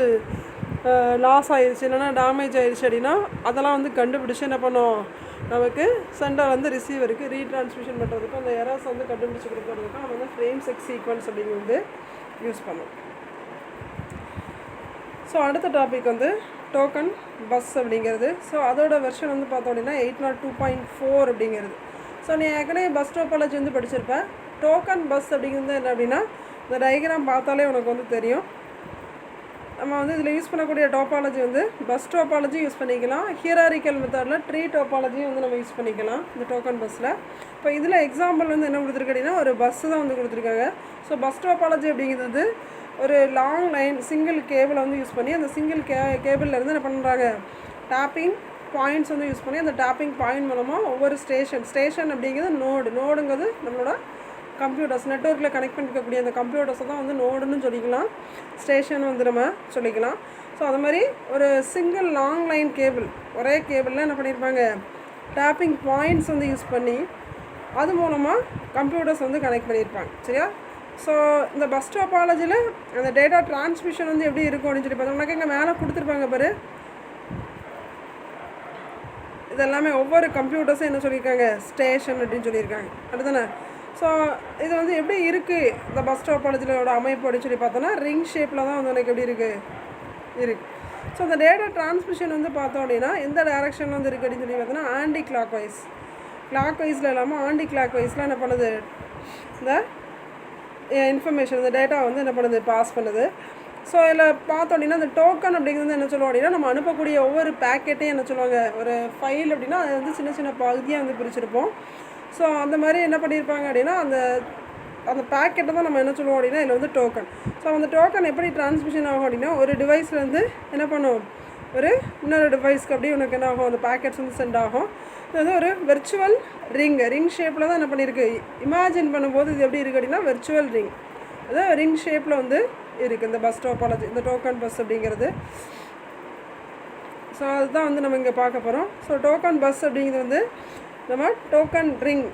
லாஸ் ஆயிடுச்சு இல்லைனா டேமேஜ் ஆயிடுச்சு அப்படின்னா அதெல்லாம் வந்து கண்டுபிடிச்சி என்ன பண்ணோம், நமக்கு சென்டர் வந்து ரிசீவருக்கு ரீட்ரான்ஸ்மிஷன் பண்ணுறதுக்கும் அந்த எரர்ஸ் வந்து கண்டுபிடிச்சி கொடுக்கறதுக்கும் நம்ம வந்து ஃப்ரேம் செக் சீக்வன்ஸ் அப்படிங்கிறது வந்து யூஸ் பண்ணுவோம். ஸோ அடுத்த டாபிக் வந்து டோக்கன் பஸ் அப்படிங்கிறது. ஸோ அதோட வெர்ஷன் வந்து பார்த்தோம் அப்படின்னா 802.4 அப்படிங்கிறது. ஸோ நீ ஏற்கனவே பஸ் டோபாலஜி வந்து படிச்சிருப்பேன். டோக்கன் பஸ் அப்படிங்கிறது என்ன அப்படின்னா இந்த டயக்ராம் பார்த்தாலே உனக்கு வந்து தெரியும். நம்ம வந்து இதில் யூஸ் பண்ணக்கூடிய டோபாலஜி வந்து பஸ் டோபாலஜி யூஸ் பண்ணிக்கலாம், ஹியராரிக்கல் மெத்தடில் ட்ரீ டோபாலஜியும் வந்து நம்ம யூஸ் பண்ணிக்கலாம் இந்த டோக்கன் பஸ்ஸில். இப்போ இதில் எக்ஸாம்பிள் வந்து என்ன கொடுத்துருக்கு அப்படின்னா ஒரு பஸ்ஸு தான் வந்து கொடுத்துருக்காங்க. ஸோ பஸ் டோபாலஜி அப்படிங்கிறது ஒரு லாங் லைன் சிங்கிள் கேபிளை வந்து யூஸ் பண்ணி அந்த சிங்கிள் கேபிள்லேருந்து என்ன பண்ணுறாங்க, டேப்பிங் பாயிண்ட்ஸ் வந்து யூஸ் பண்ணி அந்த டேப்பிங் பாயிண்ட் மூலமாக ஒவ்வொரு ஸ்டேஷன் அப்படிங்கிறது நோடுங்கிறது நம்மளோட கம்ப்யூட்டர்ஸ் நெட்வொர்க்கில் கனெக்ட் பண்ணிக்கக்கூடிய அந்த கம்ப்யூட்டர்ஸை தான் வந்து நோடுன்னு சொல்லிக்கலாம், ஸ்டேஷன் வந்து நம்ம சொல்லிக்கலாம். ஸோ அது மாதிரி ஒரு சிங்கிள் லாங் லைன் கேபிள் ஒரே கேபிளில் என்ன பண்ணியிருப்பாங்க, டேப்பிங் பாயிண்ட்ஸ் வந்து யூஸ் பண்ணி அது மூலமாக கம்ப்யூட்டர்ஸ் வந்து கனெக்ட் பண்ணியிருப்பாங்க. சரியா? ஸோ இந்த பஸ் டோபாலஜியில் அந்த டேட்டா ட்ரான்ஸ்மிஷன் வந்து எப்படி இருக்கும் அப்படின்னு சொல்லி பார்த்தோம். உனக்கு இங்கே மேலே கொடுத்துருப்பாங்க பாரு, இதெல்லாமே ஒவ்வொரு கம்ப்யூட்டர்ஸும் என்ன சொல்லியிருக்காங்க, ஸ்டேஷன் அப்படின்னு சொல்லியிருக்காங்க. அடுத்தானே? ஸோ இது வந்து எப்படி இருக்குது இந்த பஸ் டோபாலஜியோட அமைப்பு அப்படின்னு சொல்லி பார்த்தோன்னா ரிங் ஷேப்பில் தான் வந்து உனக்கு எப்படி இருக்குது. ஸோ இந்த டேட்டா ட்ரான்ஸ்மிஷன் வந்து பார்த்தோம் அப்படின்னா எந்த டைரக்ஷனில் வந்து இருக்குது அப்படின்னு சொல்லி பார்த்தோன்னா ஆன்டி கிளாக் வைஸில் இல்லாமல் ஆன்டி கிளாக் வைஸில் என்ன பண்ணுது, இந்த இன்ஃபர்மேஷன் இந்த டேட்டா வந்து என்ன பண்ணுது, பாஸ் பண்ணுது. ஸோ இதில் பார்த்தோம் அப்படின்னா இந்த டோக்கன் அப்படிங்கிறது என்ன சொல்லுவோம் அப்படின்னா நம்ம அனுப்பக்கூடிய ஒவ்வொரு பேக்கெட்டையும் என்ன சொல்லுவாங்க, ஒரு ஃபைல் அப்படின்னா அது வந்து சின்ன சின்ன பகுதியாக வந்து பிரிச்சிருப்போம். ஸோ அந்த மாதிரி என்ன பண்ணியிருப்பாங்க அப்படின்னா அந்த பேக்கெட்டை தான் நம்ம என்ன சொல்லுவோம் அப்படின்னா இதில் வந்து டோக்கன். ஸோ அந்த டோக்கன் எப்படி ட்ரான்ஸ்மிஷன் ஆகும் அப்படின்னா ஒரு டிவைஸ்லேருந்து என்ன பண்ணும், ஒரு இன்னொரு டிவைஸ்க்கு அப்படியே உனக்கு என்ன ஆகும், அந்த பேக்கெட்ஸ் வந்து சென்ட் ஆகும். இது வந்து ஒரு வெர்ச்சுவல் ரிங் ஷேப்பில் தான் என்ன பண்ணியிருக்கு, இமேஜின் பண்ணும்போது இது எப்படி இருக்குது அப்படின்னா வெர்ச்சுவல் அது ரிங் ஷேப்பில் வந்து இருக்குது இந்த பஸ் டோபாலஜி, இந்த டோக்கன் பஸ் அப்படிங்கிறது. ஸோ அதுதான் வந்து நம்ம இங்கே பார்க்க போகிறோம். ஸோ டோக்கன் பஸ் அப்படிங்கிறது வந்து நம்ம டோக்கன் ரிங்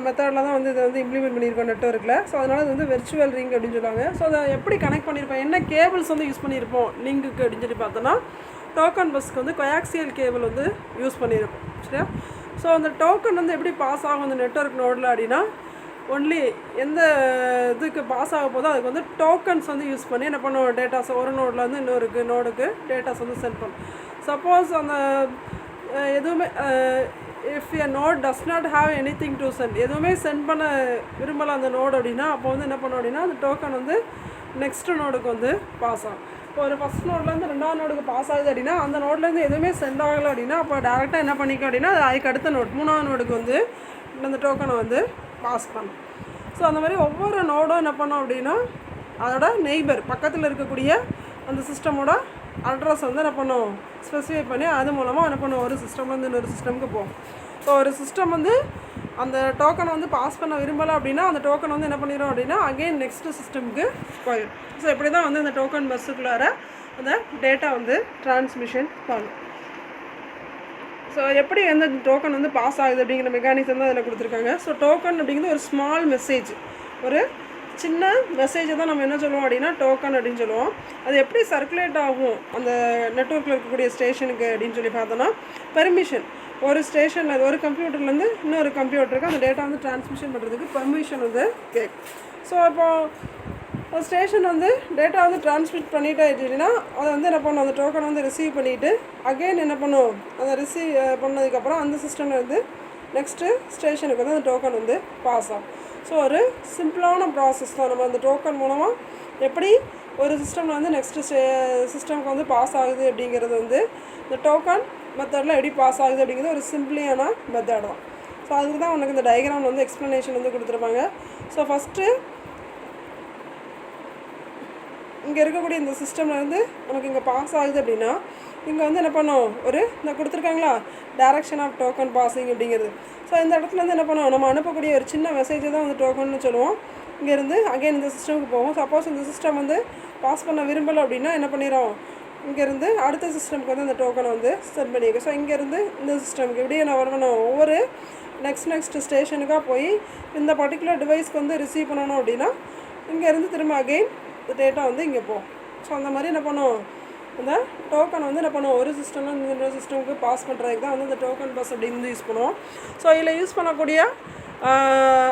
மெத்தடில் தான் வந்து இதை வந்து இம்ப்ளிமெண்ட் பண்ணியிருக்கோம் நெட்வொர்க்கில். ஸோ அதனால் இது வந்து வெர்ச்சுவல் ரிங் அப்படின்னு சொல்லுவாங்க. ஸோ அதை எப்படி கனெக்ட் பண்ணியிருப்போம், என்ன கேபிள்ஸ் வந்து யூஸ் பண்ணியிருப்போம் லிங்க்குக்கு அப்படின்னு சொல்லி பார்த்தோன்னா, டோக்கன் பஸ்க்கு வந்து கொயாக்சியல் கேபிள் வந்து யூஸ் பண்ணியிருப்போம். சரியா? ஸோ அந்த டோக்கன் வந்து எப்படி பாஸ் ஆகும் அந்த நெட்வொர்க் நோடில் அப்படின்னா, ஒன்லி எந்த இதுக்கு பாஸ் ஆக போதோ அதுக்கு வந்து டோக்கன்ஸ் வந்து யூஸ் பண்ணி என்ன பண்ணுவோம், டேட்டாஸ் ஒரு நோடில் வந்து இன்னொரு நோடுக்கு டேட்டாஸ் வந்து சென்ட் பண்ணும். சப்போஸ் அந்த எதுவுமே if a node does not have any thing to send, எதுவுமே சென்ட் பண்ண விரும்பலை அந்த நோடு அப்படின்னா, அப்போ வந்து என்ன பண்ணோம் அப்படின்னா அந்த டோக்கன் வந்து நெக்ஸ்ட்டு நோடுக்கு வந்து பாஸ் ஆகும். இப்போ ஒரு ஃபஸ்ட் நோட்லேருந்து ரெண்டாவது நோடுக்கு பாஸ் ஆகுது அப்படின்னா, அந்த நோட்லேருந்து எதுவுமே சென்ட் ஆகலை அப்படின்னா, அப்போ டேரெக்டாக என்ன பண்ணிக்கும் அப்படின்னா அதுக்கு அடுத்த நோட் மூணாவது நோடுக்கு வந்து அந்த டோக்கனை வந்து பாஸ் பண்ணும். ஸோ அந்த மாதிரி ஒவ்வொரு நோடும் என்ன பண்ணோம் அப்படின்னா அதோட நெய்பர் பக்கத்தில் இருக்கக்கூடிய அந்த சிஸ்டமோட அட்ரஸ் வந்து என்ன பண்ணும் ஸ்பெசிஃபை பண்ணி அது மூலமாக என்ன பண்ணும் ஒரு சிஸ்டம்லேருந்து இன்னொரு சிஸ்டமுக்கு போகும். ஸோ ஒரு சிஸ்டம் வந்து அந்த டோக்கனை வந்து பாஸ் பண்ண விரும்பலை அப்படின்னா அந்த டோக்கன் வந்து என்ன பண்ணிடும் அப்படின்னா அகெயின் நெக்ஸ்ட்டு சிஸ்டமுக்கு போயிடும். ஸோ இப்படி தான் வந்து அந்த டோக்கன் பஸ்ஸுக்குள்ளார அந்த டேட்டா வந்து டிரான்ஸ்மிஷன் பண்ணும். ஸோ எப்படி வந்து டோக்கன் வந்து பாஸ் ஆகுது அப்படிங்கிற மெக்கானிசம் தான் அதில் கொடுத்துருக்காங்க. ஸோ டோக்கன் அப்படிங்கிறது ஒரு ஸ்மால் மெசேஜ், ஒரு சின்ன மெசேஜை தான் நம்ம என்ன சொல்லுவோம் அப்படின்னா டோக்கன் அப்படின்னு சொல்லுவோம். அது எப்படி சர்க்குலேட் ஆகும் அந்த நெட்வொர்க்கில் இருக்கக்கூடிய ஸ்டேஷனுக்கு அப்படின்னு சொல்லி பார்த்தோன்னா, பெர்மிஷன் ஒரு ஸ்டேஷனில் ஒரு கம்ப்யூட்டர்லேருந்து இன்னொரு கம்ப்யூட்டருக்கு அந்த டேட்டா வந்து டிரான்ஸ்மிஷன் பண்ணுறதுக்கு பெர்மிஷன் வந்து கேட்கும். ஸோ இப்போது ஸ்டேஷன் வந்து டேட்டா வந்து டிரான்ஸ்மிட் பண்ணிட்டே அப்படின்னா அதை வந்து என்ன பண்ணும், அந்த டோக்கனை வந்து ரிசீவ் பண்ணிவிட்டு அகெயின் என்ன பண்ணும், அதை ரிசீவ் பண்ணதுக்கப்புறம் அந்த சிஸ்டமில் வந்து நெக்ஸ்ட்டு ஸ்டேஷனுக்கு வந்து அந்த டோக்கன் வந்து பாஸ் ஆகும். ஸோ ஒரு சிம்பிளான ப்ராசஸ் தான். நம்ம அந்த டோக்கன் மூலமாக எப்படி ஒரு சிஸ்டமில் வந்து நெக்ஸ்ட்டு சிஸ்டமுக்கு வந்து பாஸ் ஆகுது அப்படிங்கிறது வந்து இந்த டோக்கன் மெத்தடில் எப்படி பாஸ் ஆகுது அப்படிங்கிறது ஒரு சிம்பிளான மெத்தட் தான். ஸோ அதுக்கு தான் உனக்கு இந்த டயக்ராம் வந்து எக்ஸ்ப்ளனேஷன் வந்து கொடுத்துருப்பாங்க. ஸோ ஃபஸ்ட்டு இங்கே இருக்கக்கூடிய இந்த சிஸ்டமில் வந்து நமக்கு இங்கே பாஸ் ஆகுது அப்படின்னா இங்கே வந்து என்ன பண்ணோம், ஒரு இந்த கொடுத்துருக்காங்களா டைரக்ஷன் ஆஃப் டோக்கன் பாஸிங் அப்படிங்கிறது. ஸோ இந்த இடத்துல வந்து என்ன பண்ணுவோம், நம்ம அனுப்பக்கூடிய ஒரு சின்ன மெசேஜை தான் வந்து டோக்கன்னு சொல்லுவோம். இங்கேருந்து அகைன் இந்த சிஸ்டமுக்கு போவோம். சப்போஸ் இந்த சிஸ்டம் வந்து பாஸ் பண்ண விரும்பலை அப்படின்னா என்ன பண்ணிடும், இங்கேருந்து அடுத்த சிஸ்டமுக்கு வந்து அந்த டோக்கனை வந்து சென்ட் பண்ணியிருக்கோம். ஸோ இங்கேருந்து இந்த சிஸ்டமுக்கு இப்படியே நான் வரணும், ஒவ்வொரு நெக்ஸ்ட் ஸ்டேஷனுக்காக போய் இந்த பர்டிகுலர் டிவைஸ்க்கு வந்து ரிசீவ் பண்ணணும் அப்படின்னா இங்கேருந்து திரும்ப அகெயின் இந்த டேட்டா வந்து இங்கே போகும். ஸோ அந்த மாதிரி என்ன பண்ணுவோம், அந்த டோக்கன் வந்து என்ன பண்ணுவோம் ஒரு சிஸ்டம்லேருந்து இன்னொரு சிஸ்டமுக்கு பாஸ் பண்ணுறதுக்கு தான் வந்து இந்த டோக்கன் பஸ் அப்படின்னு யூஸ் பண்ணுவோம். ஸோ இதில் யூஸ் பண்ணக்கூடிய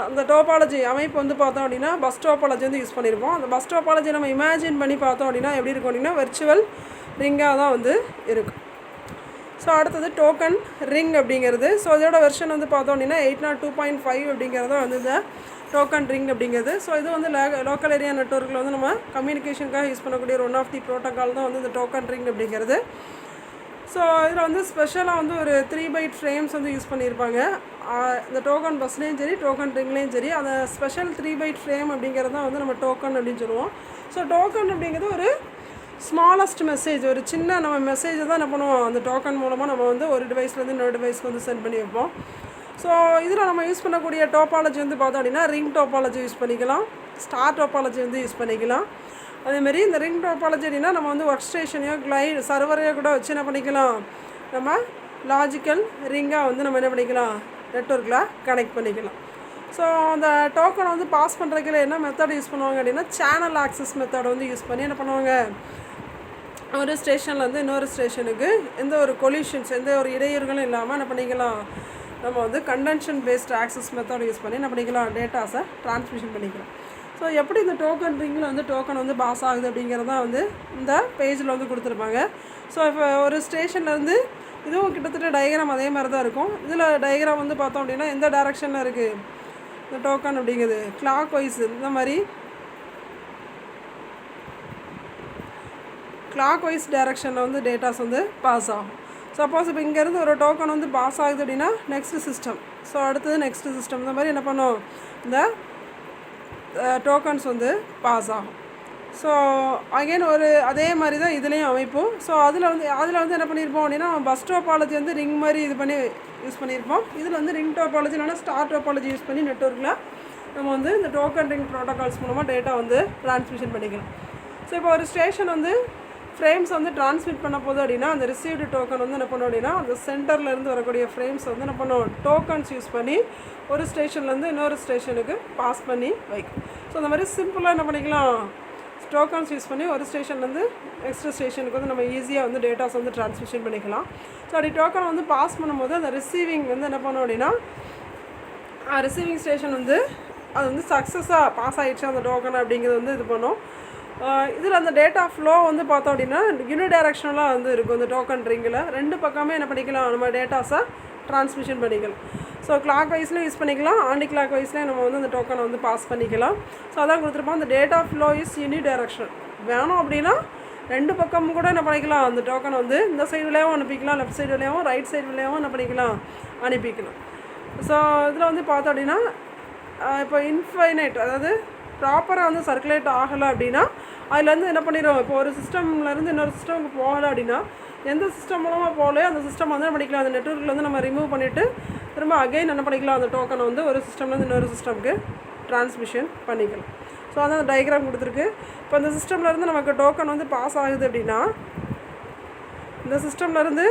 அந்த டோபாலஜி அமைப்பு வந்து பார்த்தோம் அப்படின்னா பஸ் டோபாலஜி வந்து யூஸ் பண்ணியிருப்போம். அந்த பஸ் டோபாலஜி நம்ம இமேஜின் பண்ணி பார்த்தோம் அப்படின்னா எப்படி இருக்கும் அப்படின்னா வெர்ச்சுவல் ரிங்காக தான் வந்து இருக்கும். ஸோ அடுத்தது டோக்கன் ரிங் அப்படிங்கிறது. ஸோ இதோட வெர்ஷன் வந்து பார்த்தோம் அப்படின்னா 802.5 அப்படிங்கிறது வந்து இந்த டோக்கன் ரிங் அப்படிங்கிறது. ஸோ இது வந்து லோக்கல் ஏரியா நெட்வொர்க்கில் வந்து நம்ம கம்யூனிகேஷனுக்காக யூஸ் பண்ணக்கூடிய ஒன் ஆஃப் தி ப்ரோட்டோக்கால் தான் வந்து இந்த டோக்கன் ரிங் அப்படிங்கிறது. ஸோ இதில் வந்து ஸ்பெஷலாக வந்து ஒரு 3 byte ஃப்ரேம்ஸ் வந்து யூஸ் பண்ணியிருப்பாங்க. இந்த டோக்கன் பஸ்லேயும் சரி டோக்கன் ரிங்லேயும் சரி அந்த ஸ்பெஷல் 3 byte ஃப்ரேம் அப்படிங்கிறது தான் வந்து நம்ம டோக்கன் அப்படின்னு சொல்லுவோம். ஸோ டோக்கன் அப்படிங்கிறது ஒரு ஸ்மாலஸ்ட் மெசேஜ், ஒரு சின்ன நம்ம மெசேஜை தான் என்ன பண்ணுவோம் அந்த டோக்கன் மூலமாக நம்ம வந்து ஒரு டிவைஸ்லேருந்து இன்னொரு டிவைஸ்க்கு வந்து சென்ட் பண்ணி வைப்போம். ஸோ இதில் நம்ம யூஸ் பண்ணக்கூடிய டோபாலஜி வந்து பார்த்தோம் அப்படின்னா ரிங் டோபாலஜி யூஸ் பண்ணிக்கலாம், ஸ்டார் டோபாலஜி வந்து யூஸ் பண்ணிக்கலாம். அதேமாதிரி இந்த ரிங் டோபாலஜி அப்படின்னா நம்ம வந்து ஒர்க் ஸ்டேஷனையோ சர்வரையோ கூட வச்சு என்ன பண்ணிக்கலாம், நம்ம லாஜிக்கல் ரிங்காக வந்து நம்ம என்ன பண்ணிக்கலாம் நெட்வொர்க்கில் கனெக்ட் பண்ணிக்கலாம். ஸோ அந்த டோக்கனை வந்து பாஸ் பண்ணுறதுக்கு என்ன மெத்தட் யூஸ் பண்ணுவாங்க அப்படின்னா சேனல் ஆக்சஸ் மெத்தட் வந்து யூஸ் பண்ணி என்ன பண்ணுவாங்க, ஒரு ஸ்டேஷன்லேருந்து இன்னொரு ஸ்டேஷனுக்கு எந்த ஒரு கொலிஷன்ஸ் எந்த ஒரு இடையூறுகளும் இல்லாமல் என்ன பண்ணிக்கலாம், நம்ம வந்து contention based access method use பண்ணி என்ன பண்ணிக்கலாம் டேட்டாஸை டிரான்ஸ்மிஷன் பண்ணிக்கலாம். ஸோ எப்படி இந்த டோக்கன் ரிங்கில் வந்து டோக்கன் வந்து பாஸ் ஆகுது அப்படிங்கிறது தான் வந்து இந்த பேஜில் வந்து கொடுத்துருப்பாங்க. ஸோ இப்போ ஒரு ஸ்டேஷன்லேருந்து இதுவும் கிட்டத்தட்ட டயக்ராம் அதே மாதிரி தான் இருக்கும். இதில் டயக்ராம் வந்து பார்த்தோம் அப்படின்னா எந்த டைரக்ஷனில் இருக்குது இந்த டோக்கன் அப்படிங்கிறது கிளாக் வைஸ் இந்த மாதிரி கிளாக் வைஸ் டைரக்ஷனில் வந்து டேட்டாஸ் வந்து பாஸ் ஆகும். சப்போஸ் இப்போ இங்கேருந்து ஒரு டோக்கன் வந்து பாஸ் ஆகுது அப்படின்னா நெக்ஸ்ட்டு சிஸ்டம், ஸோ அடுத்தது நெக்ஸ்ட்டு சிஸ்டம் இந்த மாதிரி என்ன பண்ணும் இந்த டோக்கன்ஸ் வந்து பாஸ் ஆகும். ஸோ அகெயின் ஒரு அதே மாதிரி தான் இதுலேயும் அமைப்போம். ஸோ அதில் வந்து என்ன பண்ணியிருப்போம் அப்படின்னா பஸ் டோபாலஜி வந்து ரிங் மாதிரி இது பண்ணி யூஸ் பண்ணியிருப்போம். இதில் வந்து ரிங் டோபாலஜி இல்லைனா ஸ்டார் டோபாலஜி யூஸ் பண்ணி நெட்வொர்க்கில் நம்ம வந்து இந்த டோக்கன் ரிங் ப்ரோட்டோகால்ஸ் மூலமாக டேட்டா வந்து ட்ரான்ஸ்மிஷன் பண்ணிக்கலாம். ஸோ இப்போ ஒரு ஸ்டேஷன் வந்து ஃப்ரேம்ஸ் வந்து ட்ரான்ஸ்மிட் பண்ண போது அப்படின்னா அந்த ரிசீவ்டு டோக்கன் வந்து என்ன பண்ணோம் அப்படின்னா அந்த சென்டர்லேருந்து வரக்கூடிய ஃப்ரேம்ஸ் வந்து என்ன பண்ணுவோம் டோக்கன்ஸ் யூஸ் பண்ணி ஒரு ஸ்டேஷன்லேருந்து இன்னொரு ஸ்டேஷனுக்கு பாஸ் பண்ணி வைக்கும். ஸோ அந்த மாதிரி சிம்பிளாக என்ன பண்ணிக்கலாம், டோக்கன்ஸ் யூஸ் பண்ணி ஒரு ஸ்டேஷன்லேருந்து நெக்ஸ்ட் ஸ்டேஷனுக்கு வந்து நம்ம ஈஸியாக வந்து டேட்டாஸ் வந்து ட்ரான்ஸ்மிஷன் பண்ணிக்கலாம். ஸோ அப்படி டோக்கனை வந்து பாஸ் பண்ணும்போது அந்த ரிசீவிங் வந்து என்ன பண்ணோம் அப்படின்னா ரிசீவிங் ஸ்டேஷன் வந்து அது வந்து சக்ஸஸாக பாஸ் ஆகிடுச்சு அந்த டோக்கன் அப்படிங்கிறது வந்து இது பண்ணோம். இதில் அந்த டேட்டா ஃப்ளோ வந்து பார்த்தோம் அப்படின்னா யூனிடைரக்ஷனலாக வந்து இருக்கும். இந்த டோக்கன் ரிங்கில் ரெண்டு பக்கமே என்ன பண்ணிக்கலாம், நம்ம டேட்டாஸை ட்ரான்ஸ்மிஷன் பண்ணிக்கலாம். ஸோ கிளாக் வைஸ்லேயும் யூஸ் பண்ணிக்கலாம், ஆன்டி கிளாக் வைஸ்லேயும் நம்ம வந்து அந்த டோக்கனை வந்து பாஸ் பண்ணிக்கலாம். ஸோ அதான் கொடுத்துருப்போம், அந்த டேட்டா ஃப்ளோ இஸ் யூனிடைரக்ஷனல். வேணும் அப்படின்னா ரெண்டு பக்கமும் கூட என்ன பண்ணிக்கலாம், அந்த டோக்கனை வந்து இந்த சைடுலேயும் அனுப்பிக்கலாம், லெஃப்ட் சைடுலேயும் ரைட் சைடுலேயும் என்ன பண்ணிக்கலாம் அனுப்பிக்கலாம். ஸோ இதில் வந்து பார்த்தோம் அப்படின்னா இப்போ இன்ஃபைனைட், அதாவது ப்ராப்பராக வந்து சர்க்குலேட் ஆகலை அப்படின்னா அதுலேருந்து என்ன பண்ணிடும், இப்போ ஒரு சிஸ்டம்லேருந்து இன்னொரு சிஸ்டமுக்கு போகலை அப்படின்னா எந்த சிஸ்டம் மூலமாக போகலையோ அந்த சிஸ்டம் வந்து என்ன பண்ணிக்கலாம், அந்த நெட்வொர்க்லேருந்து நம்ம ரிமூவ் பண்ணிவிட்டு திரும்ப அகைன் என்ன பண்ணிக்கலாம், அந்த டோக்கனை வந்து ஒரு சிஸ்டம்லேருந்து இன்னொரு சிஸ்டமுக்கு ட்ரான்ஸ்மிஷன் பண்ணிக்கலாம். ஸோ அதான் அந்த டயக்ராம் கொடுத்துருக்கு. இப்போ அந்த சிஸ்டம்லேருந்து நமக்கு டோக்கன் வந்து பாஸ் ஆகுது அப்படின்னா, இந்த சிஸ்டம்லேருந்து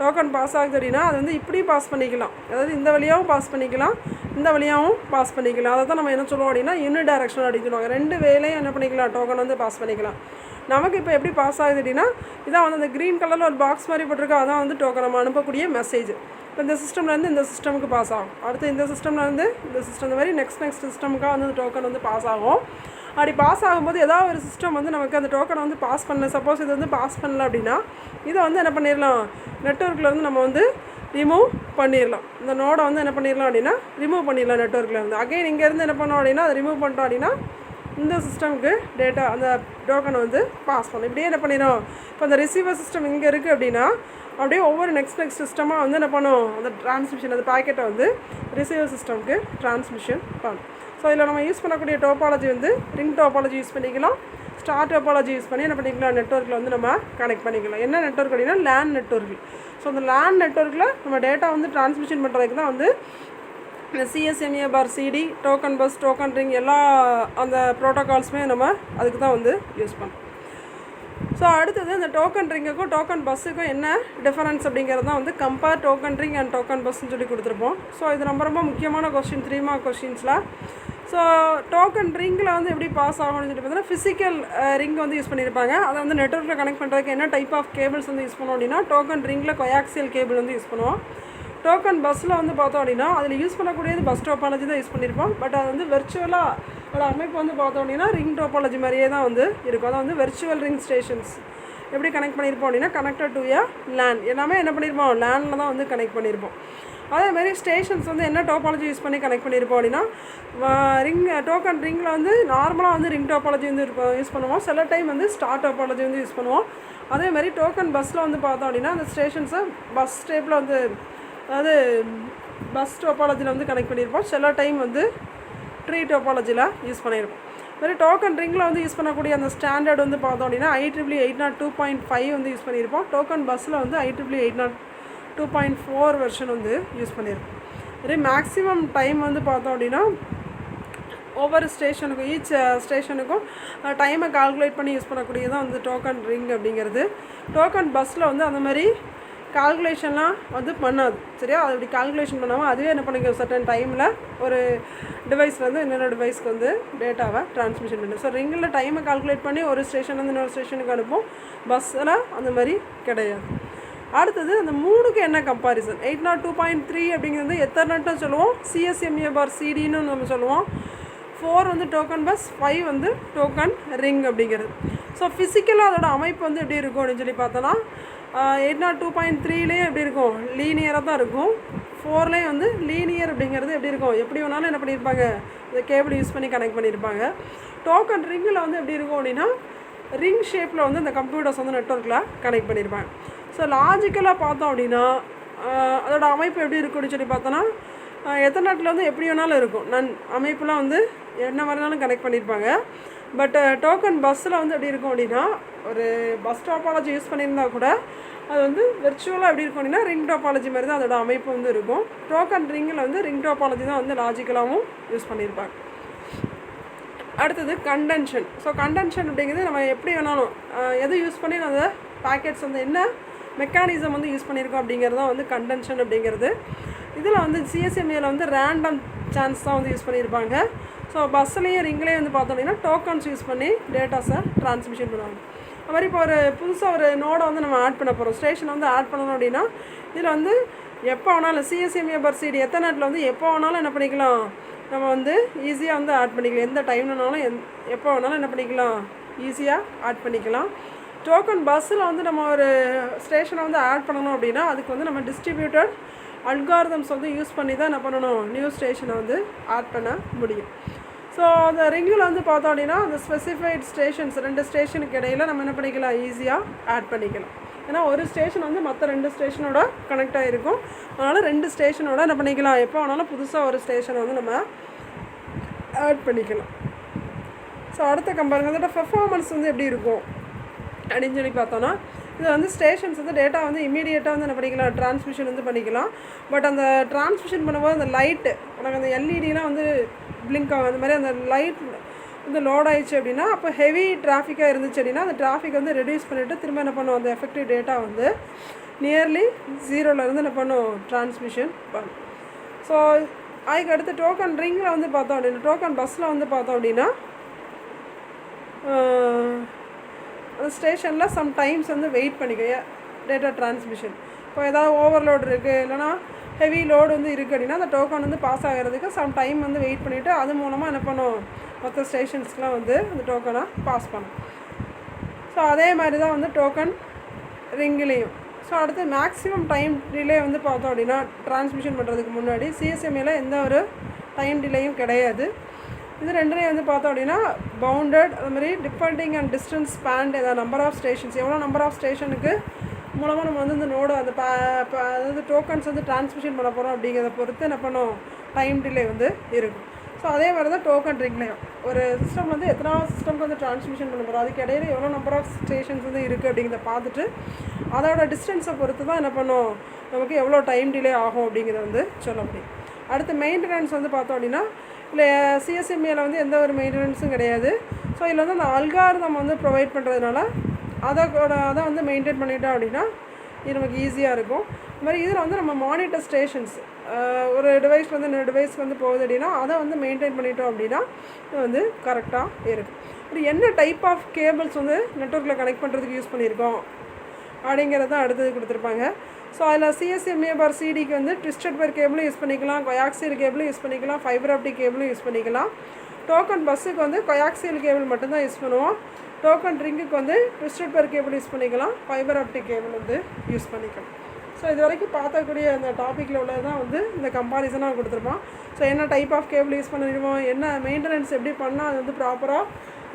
டோக்கன் பாஸ் ஆகுது அப்படின்னா அது வந்து இப்படி பாஸ் பண்ணிக்கலாம், அதாவது இந்த வழியாகவும் பாஸ் பண்ணிக்கலாம், இந்த வழியாகவும் பாஸ் பண்ணிக்கலாம். அதை தான் நம்ம என்ன சொல்லுவோம் அப்படின்னா யூனிடைரக்ஷனல் அப்படின்னு சொல்லுவாங்க. ரெண்டு வேலையும் என்ன பண்ணிக்கலாம், டோக்கன் வந்து பாஸ் பண்ணிக்கலாம். நமக்கு இப்போ எப்படி பாஸ் ஆகுது அப்படின்னா இதான் வந்து அந்த க்ரீன் கலரில் ஒரு பாக்ஸ் மாதிரி போட்டிருக்கோம், அதான் வந்து டோக்கன் நம்ம அனுப்பக்கூடிய மெசேஜ். இப்போ இந்த சிஸ்டம்லேருந்து இந்த சிஸ்டமுக்கு பாஸ் ஆகும், அடுத்து இந்த சிஸ்டம்லேருந்து இந்த சிஸ்டம், இந்த மாதிரி நெக்ஸ்ட் சிஸ்டமுக்காக வந்து அந்த டோக்கன் வந்து பாஸ் ஆகும். அப்படி பாஸ் ஆகும்போது ஏதாவது ஒரு சிஸ்டம் வந்து நமக்கு அந்த டோக்கனை வந்து பாஸ் பண்ணல, சப்போஸ் இது வந்து பாஸ் பண்ணல அப்படின்னா இதை வந்து என்ன பண்ணிடலாம், நெட்வொர்க்லேருந்து நம்ம வந்து ரிமூவ் பண்ணிடலாம். இந்த நோடை வந்து என்ன பண்ணிடலாம் அப்படின்னா ரிமூவ் பண்ணிடலாம் நெட்வொர்க்லேருந்து. அகைன் இங்கேருந்து என்ன பண்ணோம் அப்படின்னா அதை ரிமூவ் பண்ணிட்டோம் அப்படின்னா இந்த சிஸ்டமுக்கு டேட்டா அந்த டோக்கனை வந்து பாஸ் பண்ணணும். இப்படியே என்ன பண்ணிடும், இப்போ அந்த ரிசீவர் சிஸ்டம் இங்கே இருக்குது அப்படின்னா அப்படியே ஒவ்வொரு நெக்ஸ்ட் சிஸ்டமாக வந்து என்ன பண்ணும், அந்த ட்ரான்ஸ்மிஷன் அந்த பாக்கெட்டை வந்து ரிசீவர் சிஸ்டமுக்கு ட்ரான்ஸ்மிஷன் பண்ணும். ஸோ இதில் நம்ம யூஸ் பண்ணக்கூடிய டோபாலஜி வந்து ரிங் டோபாலஜி யூஸ் பண்ணிக்கலாம், ஸ்டார் டோபாலஜி யூஸ் பண்ணி என்ன பண்ணிக்கலாம், நெட்வொர்க்கில் வந்து நம்ம கனெக்ட் பண்ணிக்கலாம். என்ன நெட்வொர்க் அப்படின்னா லேன் நெட்வொர்க். ஸோ அந்த லேன் நெட்வொர்க்கில் நம்ம டேட்டா வந்து ட்ரான்ஸ்மிஷன் பண்ணுறதுக்கு தான் வந்து இந்த CSMA/CD, token bus, token ring எல்லா அந்த ப்ரோட்டோகால்ஸுமே நம்ம அதுக்கு தான் வந்து யூஸ் பண்ணோம். ஸோ அடுத்தது இந்த டோக்கன் ரிங்குக்கும் டோக்கன் பஸ்ஸுக்கும் என்ன டிஃபரன்ஸ் அப்படிங்கிறது தான் வந்து compare token ring and token பஸ்ன்னு சொல்லி கொடுத்துருப்போம். ஸோ இது ரொம்ப முக்கியமான கொஸ்டின், 3 மார்க் கொஸ்டின்ஸில். ஸோ டோக்கன் ரிங்கில் வந்து எப்படி பாஸ் ஆகணும்னு சொல்லி பார்த்தீங்கன்னா ஃபிசிக்கல் ரிங் வந்து யூஸ் பண்ணியிருப்பாங்க. அதை வந்து நெட்வொர்க்கில் கனெக்ட் பண்ணுறதுக்கு என்ன டைப் ஆஃப் கேபிள்ஸ் வந்து யூஸ் பண்ணுவோம் அப்படின்னா டோக்கன் ரிங்கில் கொயாக்சியல் கேபிள் வந்து யூஸ் பண்ணுவோம். டோக்கன் பஸ்ஸில் வந்து பார்த்தோம் அப்படின்னா அதில் யூஸ் பண்ணக்கூடியது பஸ் டோபாலஜி தான் யூஸ் பண்ணியிருப்போம். பட் அது வந்து வெர்ச்சுவலாக அதோட அமைப்பு வந்து பார்த்தோம் அப்படின்னா ரிங் டோபாலஜி மாதிரியே தான் வந்து இருக்கும். அதான் வந்து வெர்ச்சுவல் ரிங் ஸ்டேஷன்ஸ் எப்படி கனெக்ட் பண்ணியிருப்போம் அப்படின்னா கனெக்டட் டு லேன், எல்லாமே என்ன பண்ணியிருப்போம், லேனில் தான் வந்து கனெக்ட் பண்ணியிருப்போம். அதேமாதிரி ஸ்டேஷன்ஸ் வந்து என்ன டோபாலஜி யூஸ் பண்ணி கனெக்ட் பண்ணியிருப்போம் அப்படின்னா ரிங் டோக்கன் ரிங்கில் வந்து நார்மலாக வந்து ரிங் டோபாலஜி வந்து யூஸ் பண்ணுவோம், சில டைம் வந்து ஸ்டார் டோபாலஜி வந்து யூஸ் பண்ணுவோம். அதேமாதிரி டோக்கன் பஸ்ஸில் வந்து பார்த்தோம் அப்படின்னா அந்த ஸ்டேஷன்ஸை பஸ் டைப்பில் வந்து அதாவது பஸ் டோபாலஜியில் வந்து கனெக்ட் பண்ணியிருப்போம், சில டைம் வந்து ட்ரீ டோபாலஜியில் யூஸ் பண்ணியிருப்போம். மாதிரி டோக்கன் ரிங்கில் வந்து யூஸ் பண்ணக்கூடிய அந்த ஸ்டாண்டர்ட் வந்து பார்த்தோம் அப்படின்னா IEEE 802.5 வந்து யூஸ் பண்ணியிருப்போம். டோக்கன் பஸ்ஸில் வந்து IEEE 802.4 வெர்ஷன் வந்து யூஸ் பண்ணியிருப்போம். இதே மேக்ஸிமம் டைம் வந்து பார்த்தோம் அப்படின்னா ஒவ்வொரு ஸ்டேஷனுக்கும் ஈச் ஸ்டேஷனுக்கும் டைமை கால்குலேட் பண்ணி யூஸ் பண்ணக்கூடியதான் வந்து டோக்கன் ரிங் அப்படிங்கிறது. டோக்கன் பஸ்ஸில் வந்து அந்த மாதிரி கால்குலேஷன்லாம் வந்து பண்ணாது, சரியா? அது அப்படி கால்குலேஷன் பண்ணாமல் அதுவே என்ன பண்ணிக்க சர்டன் டைமில் ஒரு டிவைஸ்லேருந்து இன்னொரு டிவைஸ்க்கு வந்து டேட்டாவை ட்ரான்ஸ்மிஷன் பண்ணும். ஸோ ரிங்கில் டைமை கால்குலேட் பண்ணி ஒரு ஸ்டேஷன்லேருந்து இன்னொரு ஸ்டேஷனுக்கு அனுப்பும், பஸ்ஸில் அந்த மாதிரி கிடையாது. அடுத்தது அந்த 3க்கு என்ன கம்பாரிசன், 802.3 அப்படிங்கிறது எத்தர்நெட்னு சொல்லுவோம், CSMA/CDன்னு நம்ம சொல்லுவோம். 4 வந்து டோக்கன் பஸ், 5 வந்து டோக்கன் ரிங் அப்படிங்கிறது. ஸோ ஃபிசிக்கலாக அதோட அமைப்பு வந்து எப்படி இருக்கும் அப்படின்னு சொல்லி பார்த்தோன்னா 802.3லேயே எப்படி இருக்கும், லீனியராக தான் இருக்கும். 4லேயும் வந்து லீனியர் அப்படிங்கிறது எப்படி இருக்கும், எப்படி வேணாலும் என்ன பண்ணியிருப்பாங்க, இந்த கேபிள் யூஸ் பண்ணி கனெக்ட் பண்ணியிருப்பாங்க. டோக்கன் ரிங்கில் வந்து எப்படி இருக்கும் அப்படின்னா ரிங் ஷேப்பில் வந்து இந்த கம்ப்யூட்டர்ஸ் வந்து நெட்வொர்க்கில் கனெக்ட் பண்ணியிருப்பாங்க. ஸோ லாஜிக்கலாக பார்த்தோம் அப்படின்னா அதோட அமைப்பு எப்படி இருக்கும் அப்படின்னு சொல்லி பார்த்தோன்னா எத்தர்நெட்டில் வந்து எப்படி வேணாலும் இருக்கும், அமைப்புலாம் வந்து என்ன மாதிரினாலும் கனெக்ட் பண்ணியிருப்பாங்க. பட் டோக்கன் பஸ்ஸில் வந்து எப்படி இருக்கும் அப்படின்னா ஒரு பஸ் டோபாலஜி யூஸ் பண்ணியிருந்தா கூட அது வந்து வெர்ச்சுவலாக எப்படி இருக்கும் அப்படின்னா ரிங் டோபாலஜி மாதிரி தான் அதோட அமைப்பு வந்து இருக்கும். டோக்கன் ரிங்கில் வந்து ரிங் டோபாலஜி தான் வந்து லாஜிக்கலாகவும் யூஸ் பண்ணியிருப்பாங்க. அடுத்தது கண்டென்ஷன். ஸோ கண்டென்ஷன் அப்படிங்கிறது நம்ம எப்படி வேணாலும் எது யூஸ் பண்ணி அந்த பேக்கெட்ஸ் வந்து என்ன மெக்கானிசம் வந்து யூஸ் பண்ணியிருக்கோம் அப்படிங்கிறது தான் வந்து கண்டென்ஷன் அப்படிங்கிறது. இதில் வந்து சிஎஸ்எம்ஏல வந்து ரேண்டம் சான்ஸ் தான் வந்து யூஸ் பண்ணியிருப்பாங்க. ஸோ பஸ்ஸுலேயும் ரிங்லேயும் வந்து பார்த்தோம் அப்படின்னா டோக்கன்ஸ் யூஸ் பண்ணி டேட்டாஸை ட்ரான்ஸ்மிஷன் பண்ணுவாங்க. அது மாதிரி இப்போ ஒரு புதுசாக ஒரு நோடை வந்து நம்ம ஆட் பண்ண போகிறோம், ஸ்டேஷன் வந்து ஆட் பண்ணணும் அப்படின்னா இதில் வந்து எப்போ வேணாலும் சிஎஸ்எம்ஏ பர் சிடி எத்தனைட்டில் வந்து எப்போ வேணாலும் என்ன பண்ணிக்கலாம், நம்ம வந்து ஈஸியாக வந்து ஆட் பண்ணிக்கலாம். எந்த டைம்னாலும் எப்போ வேணாலும் என்ன பண்ணிக்கலாம், ஈஸியாக ஆட் பண்ணிக்கலாம். டோக்கன் பஸ்ஸில் வந்து நம்ம ஒரு ஸ்டேஷனை வந்து ஆட் பண்ணணும் அப்படின்னா அதுக்கு வந்து நம்ம டிஸ்ட்ரிபியூட்டட் அல்காரிதம்ஸ் வந்து யூஸ் பண்ணி தான் என்ன பண்ணணும், நியூ ஸ்டேஷனை வந்து ஆட் பண்ண முடியும். ஸோ அந்த ரிங்கில் வந்து பார்த்தோம் அப்படின்னா அந்த ஸ்பெசிஃபைட் ஸ்டேஷன்ஸ் 2 ஸ்டேஷனுக்கு இடையில் நம்ம என்ன பண்ணிக்கலாம், ஈஸியாக ஆட் பண்ணிக்கலாம். ஏன்னா ஒரு ஸ்டேஷன் வந்து மற்ற 2 ஸ்டேஷனோட கனெக்ட் ஆகிருக்கும். அதனால் 2 ஸ்டேஷனோட என்ன பண்ணிக்கலாம், எப்போ வேணாலும் புதுசாக ஒரு ஸ்டேஷனை வந்து நம்ம ஆட் பண்ணிக்கலாம். ஸோ அடுத்த கம்பேர் அதோட பெர்ஃபார்மன்ஸ் வந்து எப்படி இருக்கும் அப்படின்னு சொல்லி பார்த்தோன்னா, இது வந்து ஸ்டேஷன்ஸ் வந்து டேட்டா வந்து இமீடியட்டாக வந்து என்ன பண்ணிக்கலாம், ட்ரான்ஸ்மிஷன் வந்து பண்ணிக்கலாம். பட் அந்த ட்ரான்ஸ்மிஷன் பண்ணும்போது அந்த லைட்டு உனக்கு அந்த எல்இடிலாம் வந்து பிளிங்க் ஆகும். அந்த மாதிரி அந்த லைட் வந்து லோட் ஆயிடுச்சு அப்படின்னா அப்போ ஹெவி டிராஃபிக்காக இருந்துச்சு அப்படின்னா அந்த டிராஃபிக் வந்து ரெடியூஸ் பண்ணிவிட்டு திரும்ப என்ன பண்ணும், அந்த எஃபெக்டிவ் டேட்டா வந்து நியர்லி 0லேருந்து என்ன பண்ணும், ட்ரான்ஸ்மிஷன் பண்ணும். ஸோ அதுக்கு அடுத்து டோக்கன் ரிங்கில் வந்து பார்த்தோம் அப்படின்னா, டோக்கன் பஸ்ஸில் வந்து பார்த்தோம் அப்படின்னா அந்த ஸ்டேஷனில் சம்டைம்ஸ் வந்து வெயிட் பண்ணிக்க டேட்டா ட்ரான்ஸ்மிஷன். இப்போ ஏதாவது ஓவர்லோடு இருக்குது இல்லைனா ஹெவி லோடு வந்து இருக்குது அப்படின்னா அந்த டோக்கன் வந்து பாஸ் ஆகிறதுக்கு சம் டைம் வந்து வெயிட் பண்ணிவிட்டு அது மூலமாக என்ன பண்ணும், மற்ற ஸ்டேஷன்ஸ்க்கெலாம் வந்து அந்த டோக்கனை பாஸ் பண்ணும். ஸோ அதே மாதிரி தான் வந்து டோக்கன் ரிங்கிலையும். ஸோ அடுத்து மேக்ஸிமம் டைம் டிலே வந்து பார்த்தோம் அப்படின்னா ட்ரான்ஸ்மிஷன் பண்ணுறதுக்கு முன்னாடி சிஎஸ்எம்ஏல எந்த ஒரு டைம் டிலேயும் கிடையாது. இது ரெண்டுலேயும் வந்து பார்த்தோம் அப்படின்னா பவுண்டட், அது மாதிரி டிபெண்டிங் அண்ட் டிஸ்டன்ஸ் ஸ்பேண்ட், ஏதாவது நம்பர் ஆஃப் ஸ்டேஷன்ஸ் எவ்வளோ நம்பர் ஆஃப் ஸ்டேஷனுக்கு மூலமாக நம்ம வந்து இந்த நோடு அந்த அதாவது டோக்கன்ஸ் வந்து ட்ரான்ஸ்மிஷன் பண்ண போகிறோம் அப்படிங்கிறத பொறுத்து என்ன பண்ணோம், டைம் டிலே வந்து இருக்கும். ஸோ அதே மாதிரி தான் டோக்கன் ரிங்லையும் ஒரு சிஸ்டம் வந்து எத்தனை சிஸ்டம்க்கு வந்து ட்ரான்ஸ்மிஷன் பண்ண போகிறோம், அதுக்கு இடையில எவ்வளோ நம்பர் ஆஃப் ஸ்டேஷன்ஸ் வந்து இருக்குது அப்படிங்கிறத பார்த்துட்டு அதோட டிஸ்டன்ஸை பொறுத்து தான் என்ன பண்ணோம், நமக்கு எவ்வளோ டைம் டிலே ஆகும் அப்படிங்கிறத வந்து சொல்ல முடியும். அடுத்து மெயின்டெனன்ஸ் வந்து பார்த்தோம் அப்படின்னா இல்லை சிஎஸ்எம்ஏல வந்து எந்த ஒரு மெயின்டெனன்ஸும் கிடையாது. ஸோ இதில் வந்து அந்த அல்காரிதம் வந்து ப்ரொவைட் பண்ணுறதுனால அதை வந்து மெயின்டைன் பண்ணிட்டோம் அப்படின்னா இது நமக்கு ஈஸியாக இருக்கும். இது மாதிரி இதில் வந்து நம்ம மானிட்டர் ஸ்டேஷன்ஸ் ஒரு டிவைஸ் வந்து இன்னொரு டிவைஸ்க்கு வந்து போகுது அப்படின்னா அதை வந்து மெயின்டைன் பண்ணிட்டோம் அப்படின்னா இது வந்து கரெக்டாக இருக்கும். இப்படி என்ன டைப் ஆஃப் கேபிள்ஸ் வந்து நெட்வொர்க்கில் கனெக்ட் பண்ணுறதுக்கு யூஸ் பண்ணியிருக்கோம் அப்படிங்கிறத அடுத்தது கொடுத்துருப்பாங்க. ஸோ அதில் சிஎஸ்எம்ஏ பர் சிடிக்கு வந்து ட்விஸ்டட் பர் கேபிளும் யூஸ் பண்ணிக்கலாம், கொயாக்சியல் கேபிளும் யூஸ் பண்ணிக்கலாம், ஃபைபர் ஆப்டிக் கேபிளும் யூஸ் பண்ணிக்கலாம். டோக்கன் பஸ்ஸுக்கு வந்து கொயாக்சியல் கேபிள் மட்டும்தான் யூஸ் பண்ணுவோம். டோக்கன் ரிங்குக்கு வந்து ட்விஸ்டட் பர் கேபிள் யூஸ் பண்ணிக்கலாம், ஃபைபர் ஆப்டிக் கேபிள் வந்து யூஸ் பண்ணிக்கலாம். ஸோ இது வரைக்கும் பார்க்கக்கூடிய அந்த டாப்பிக்கில் உள்ளது தான் வந்து இந்த கம்பாரிசனாக கொடுத்துருப்போம். ஸோ என்ன டைப் ஆஃப் கேபிள் யூஸ் பண்ணிடுவோம், என்ன மெயின்டெனன்ஸ் எப்படி பண்ணால் அது வந்து ப்ராப்பராக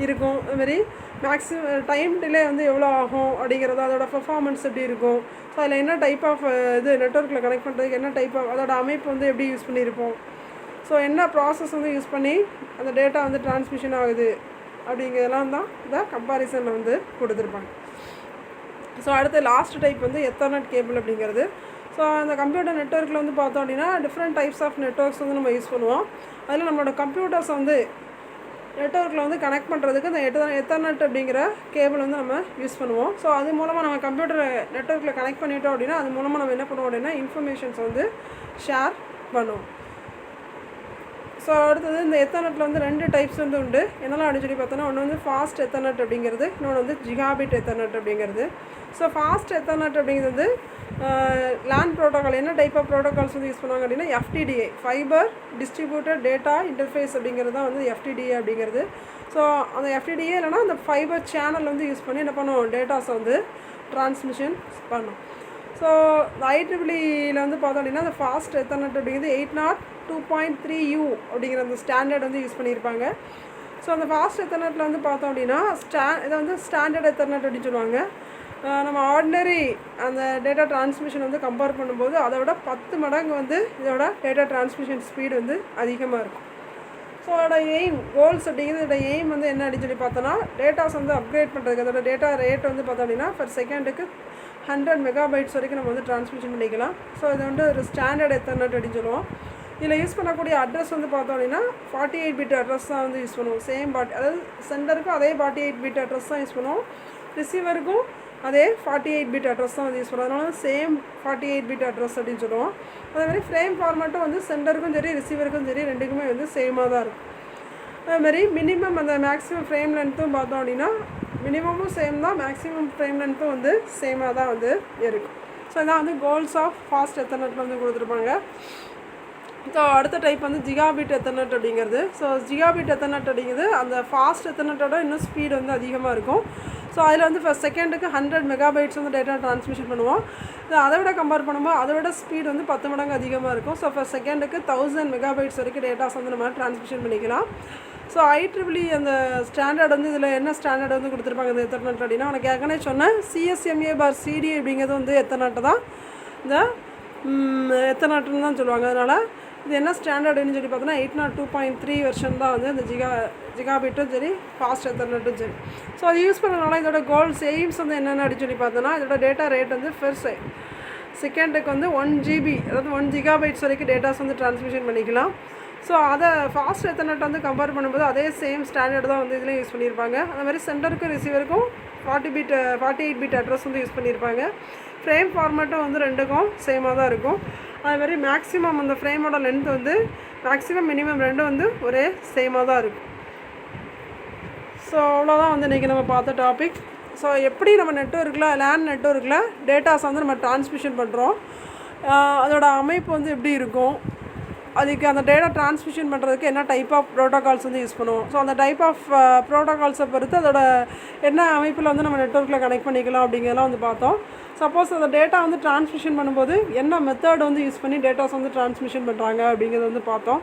இருக்கும், அதுமாரி மேக்ஸிமம் டைம் டிலே வந்து எவ்வளோ ஆகும் அப்படிங்கிறது, அதோட பர்ஃபார்மன்ஸ் எப்படி இருக்கும், ஸோ அதில் என்ன டைப் ஆஃப் இது நெட்வொர்க்கில் கனெக்ட் பண்ணுறதுக்கு என்ன டைப் ஆஃப் அதோட அமைப்பு வந்து எப்படி யூஸ் பண்ணியிருப்போம், ஸோ என்ன ப்ராசஸ் வந்து யூஸ் பண்ணி அந்த டேட்டா வந்து ட்ரான்ஸ்மிஷன் ஆகுது அப்படிங்கிறதெல்லாம் தான் இந்த கம்பாரிசனில் வந்து கொடுத்துருப்பாங்க. ஸோ அடுத்து லாஸ்ட் டைப் வந்து எத்தர்நெட் கேபிள் அப்படிங்கிறது. ஸோ அந்த கம்ப்யூட்டர் நெட்வொர்க்கில் வந்து பார்த்தோம் அப்படின்னா டிஃப்ரெண்ட் டைப்ஸ் ஆஃப் நெட்வொர்க்ஸ் வந்து நம்ம யூஸ் பண்ணுவோம். அதில் நம்மளோட கம்ப்யூட்டர்ஸ் வந்து நெட்வொர்க்கில் வந்து கனெக்ட் பண்ணுறதுக்கு இந்த எத்தர்நெட் அப்படிங்கிற கேபிள் வந்து நம்ம யூஸ் பண்ணுவோம். ஸோ அது மூலமாக நம்ம கம்ப்யூட்டர் நெட்வொர்க்கில் கனெக்ட் பண்ணிட்டோம் அப்படின்னா அது மூலமாக நம்ம என்ன பண்ணுவோம் அப்படின்னா இன்ஃபர்மேஷன்ஸ் வந்து ஷேர் பண்ணுவோம். ஸோ அடுத்தது இந்த எத்தர்நெட்டில் வந்து 2 டைப்ஸ் வந்து உண்டு. என்னெல்லாம் அப்படின்னு சொல்லி பார்த்தோன்னா, ஒன்று வந்து ஃபாஸ்ட் எத்தர்நெட் அப்படிங்கிறது, இன்னொன்று வந்து ஜிகாபிட் எத்தர்நெட் அப்படிங்கிறது. ஸோ ஃபாஸ்ட் எத்தர்நெட் அப்படிங்கிறது வந்து லேண்ட் ப்ரோட்டோக்கால் என்ன டைப் ஆஃப் ப்ரோட்டோக்கால்ஸ் வந்து யூஸ் பண்ணுவாங்க அப்படின்னா எஃப்டிடிஏ, ஃபைபர் டிஸ்ட்ரிபியூட்டட் டேட்டா இன்டர்ஃபேஸ் அப்படிங்கிறது தான் வந்து எஃப்டிடிஏ அப்படிங்கிறது. ஸோ அந்த எஃப்டிடிஏ இல்லைனா அந்த ஃபைபர் சேனல் வந்து யூஸ் பண்ணி என்ன பண்ணுவோம், டேட்டாஸை வந்து ட்ரான்ஸ்மிஷன் பண்ணும். ஸோ இந்த IEEEல வந்து பார்த்தோம் அப்படின்னா அந்த ஃபாஸ்ட் எத்தர்நெட் அப்படிங்கிறது 802.3U அப்படிங்கிற அந்த ஸ்டாண்டர்ட் வந்து யூஸ் பண்ணியிருப்பாங்க. ஸோ அந்த ஃபாஸ்ட் எத்தர்நெட்டில் வந்து பார்த்தோம் அப்படின்னா இதை வந்து ஸ்டாண்டர்ட் எத்தர்நெட் அப்படின்னு சொல்லுவாங்க. நம்ம ஆர்டினரி அந்த டேட்டா ட்ரான்ஸ்மிஷன் வந்து கம்பேர் பண்ணும்போது அதை விட 10 மடங்கு வந்து இதோட டேட்டா ட்ரான்ஸ்மிஷன் ஸ்பீடு வந்து அதிகமாக இருக்கும். ஸோ அதோட எய்ம் கோல்ஸ் அப்படிங்கிறது இதோட எய்ம் வந்து என்ன அப்படின்னு சொல்லி பார்த்தோன்னா டேட்டாஸ் வந்து அப்கிரேட் பண்ணுறதுக்கு அதோட டேட்டா ரேட் வந்து பார்த்தோம் அப்படின்னா per செகண்டுக்கு 100 மெகாபைட்ஸ் வரைக்கும் நம்ம வந்து ட்ரான்ஸ்மிஷன் பண்ணிக்கலாம். ஸோ இது வந்து ஒரு ஸ்டாண்டர்ட் எத்தர்நெட் அப்படின்னு சொல்லுவோம். இதில் யூஸ் பண்ணக்கூடிய அட்ரஸ் வந்து பார்த்தோம் அப்படின்னா 48 பிட் அட்ரஸ் தான் வந்து யூஸ் பண்ணுவோம். சேம் அதாவது சென்டருக்கும் அதே 48 பிட் அட்ரஸ் தான் யூஸ் பண்ணுவோம், ரிசீவருக்கும் அதே 48 பிட் அட்ரஸ் தான் வந்து யூஸ் பண்ணுவோம். அதனால சேம் 48 பிட் அட்ரஸ் அப்படின்னு சொல்லுவோம். அதேமாதிரி ஃப்ரேம் ஃபார்மேட்டும் வந்து சென்டருக்கும் சரி ரிசீவருக்கும் சரி ரெண்டுக்குமே வந்து சேமாக தான் இருக்கும். அதேமாதிரி மினிமம் அந்த மேக்ஸிமம் ஃப்ரேம் லென்த்தும் பார்த்தோம் அப்படின்னா மினிமமும் சேம் தான், மேக்ஸிமம் ஃப்ரேம் லென்த்தும் வந்து சேமாக தான் வந்து இருக்கும். ஸோ இதான் வந்து கோல்ஸ் ஆஃப் ஃபாஸ்ட் எத்தர்நெட்டில் வந்து கொடுத்துருப்பாங்க. ஸோ அடுத்த டைப் வந்து ஜிகாபிட் எத்தர்நெட் அப்படிங்கிறது. ஸோ ஜிகாபிட் எத்தர்நெட் அப்படிங்கிறது அந்த ஃபாஸ்ட் எத்தர்நெட்டோட இன்னும் ஸ்பீடு வந்து அதிகமாக இருக்கும். ஸோ அதில் வந்து ஃபஸ்ட் செகண்டுக்கு 100 மெகாபைட்ஸ் வந்து டேட்டா ட்ரான்ஸ்மிஷன் பண்ணுவோம். அதை விட கம்பேர் பண்ணும்போது அதை விட ஸ்பீடு வந்து 10 மடங்கு அதிகமாக இருக்கும். ஸோ ஃபஸ்ட் செகண்டுக்கு 1000 மெகாபைட்ஸ் வரைக்கும் டேட்டாஸ் வந்து நம்ம ட்ரான்ஸ்மிஷன் பண்ணிக்கலாம். ஸோ IEEE அந்த ஸ்டாண்டர்ட் வந்து இதில் என்ன ஸ்டாண்டர்ட் வந்து கொடுத்துருப்பாங்க இந்த எத்தர்நெட் அப்படின்னா, உனக்கு ஏற்கனவே சொன்னேன் CSMA/CD அப்படிங்கிறது வந்து எத்தர்நெட் தான், இந்த எத்தர்நெட்னு தான் சொல்லுவாங்க. அதனால் இது என்ன ஸ்டாண்டர்டுன்னு சொல்லி பார்த்தோன்னா 802.3 வெர்ஷன் தான் வந்து இந்த ஜிகாபிட்டும் சரி ஃபாஸ்ட் எத்தர்நெட்டும் சரி. ஸோ அது யூஸ் பண்ணனால இதோட கோல்ஸ் எய்ம்ஸ் வந்து என்னென்ன அப்படின்னு சொல்லி பார்த்தோன்னா, இதோட டேட்டா ரேட் வந்து பெர் செகண்டுக்கு வந்து 1 GB அதாவது 1 GB வரைக்கும் டேட்டாஸ் வந்து ட்ரான்ஸ்மிஷன் பண்ணிக்கலாம். ஸோ அதை ஃபாஸ்ட் எத்தர்நெட் வந்து கம்பேர் பண்ணும்போது அதே சேம் ஸ்டாண்டர்ட் தான் வந்து இதில் யூஸ் பண்ணியிருப்பாங்க. அந்த மாதிரி சென்டருக்கும் ரிசீவருக்கும் 48 பிட் அட்ரஸ் வந்து யூஸ் பண்ணியிருப்பாங்க. ஃப்ரேம் ஃபார்மேட்டும் வந்து ரெண்டுக்கும் சேமாக தான் இருக்கும். அதுமாதிரி மேக்ஸிமம் அந்த ஃப்ரேமோட லென்த் வந்து மேக்ஸிமம் மினிமம் ரெண்டும் வந்து ஒரே சேமாக தான் இருக்கும். ஸோ அவ்வளோதான் வந்து இன்றைக்கி நம்ம பார்த்த டாபிக். ஸோ எப்படி நம்ம நெட்வொர்க்கில் லேண்ட் நெட்வொர்க்கில் டேட்டாஸ் வந்து நம்ம ட்ரான்ஸ்மிஷன் பண்ணுறோம், அதோட அமைப்பு வந்து எப்படி இருக்கும், அதுக்கு அந்த டேட்டா ட்ரான்ஸ்மிஷன் பண்ணுறதுக்கு என்ன டைப் ஆஃப் ப்ரோட்டோகால்ஸ் வந்து யூஸ் பண்ணுவோம். ஸோ அந்த டைப் ஆஃப் ப்ரோட்டோகால்ஸை பொறுத்து அதோட என்ன அமைப்பில் வந்து நம்ம நெட்வொர்க்கில் கனெக்ட் பண்ணிக்கலாம் அப்படிங்கிறதெல்லாம் வந்து பார்த்தோம். சப்போஸ் அந்த டேட்டா வந்து ட்ரான்ஸ்மிஷன் பண்ணும்போது என்ன மெத்தட் வந்து யூஸ் பண்ணி டேட்டாஸ் வந்து ட்ரான்ஸ்மிஷன் பண்ணுறாங்க அப்படிங்கிறத வந்து பார்த்தோம்.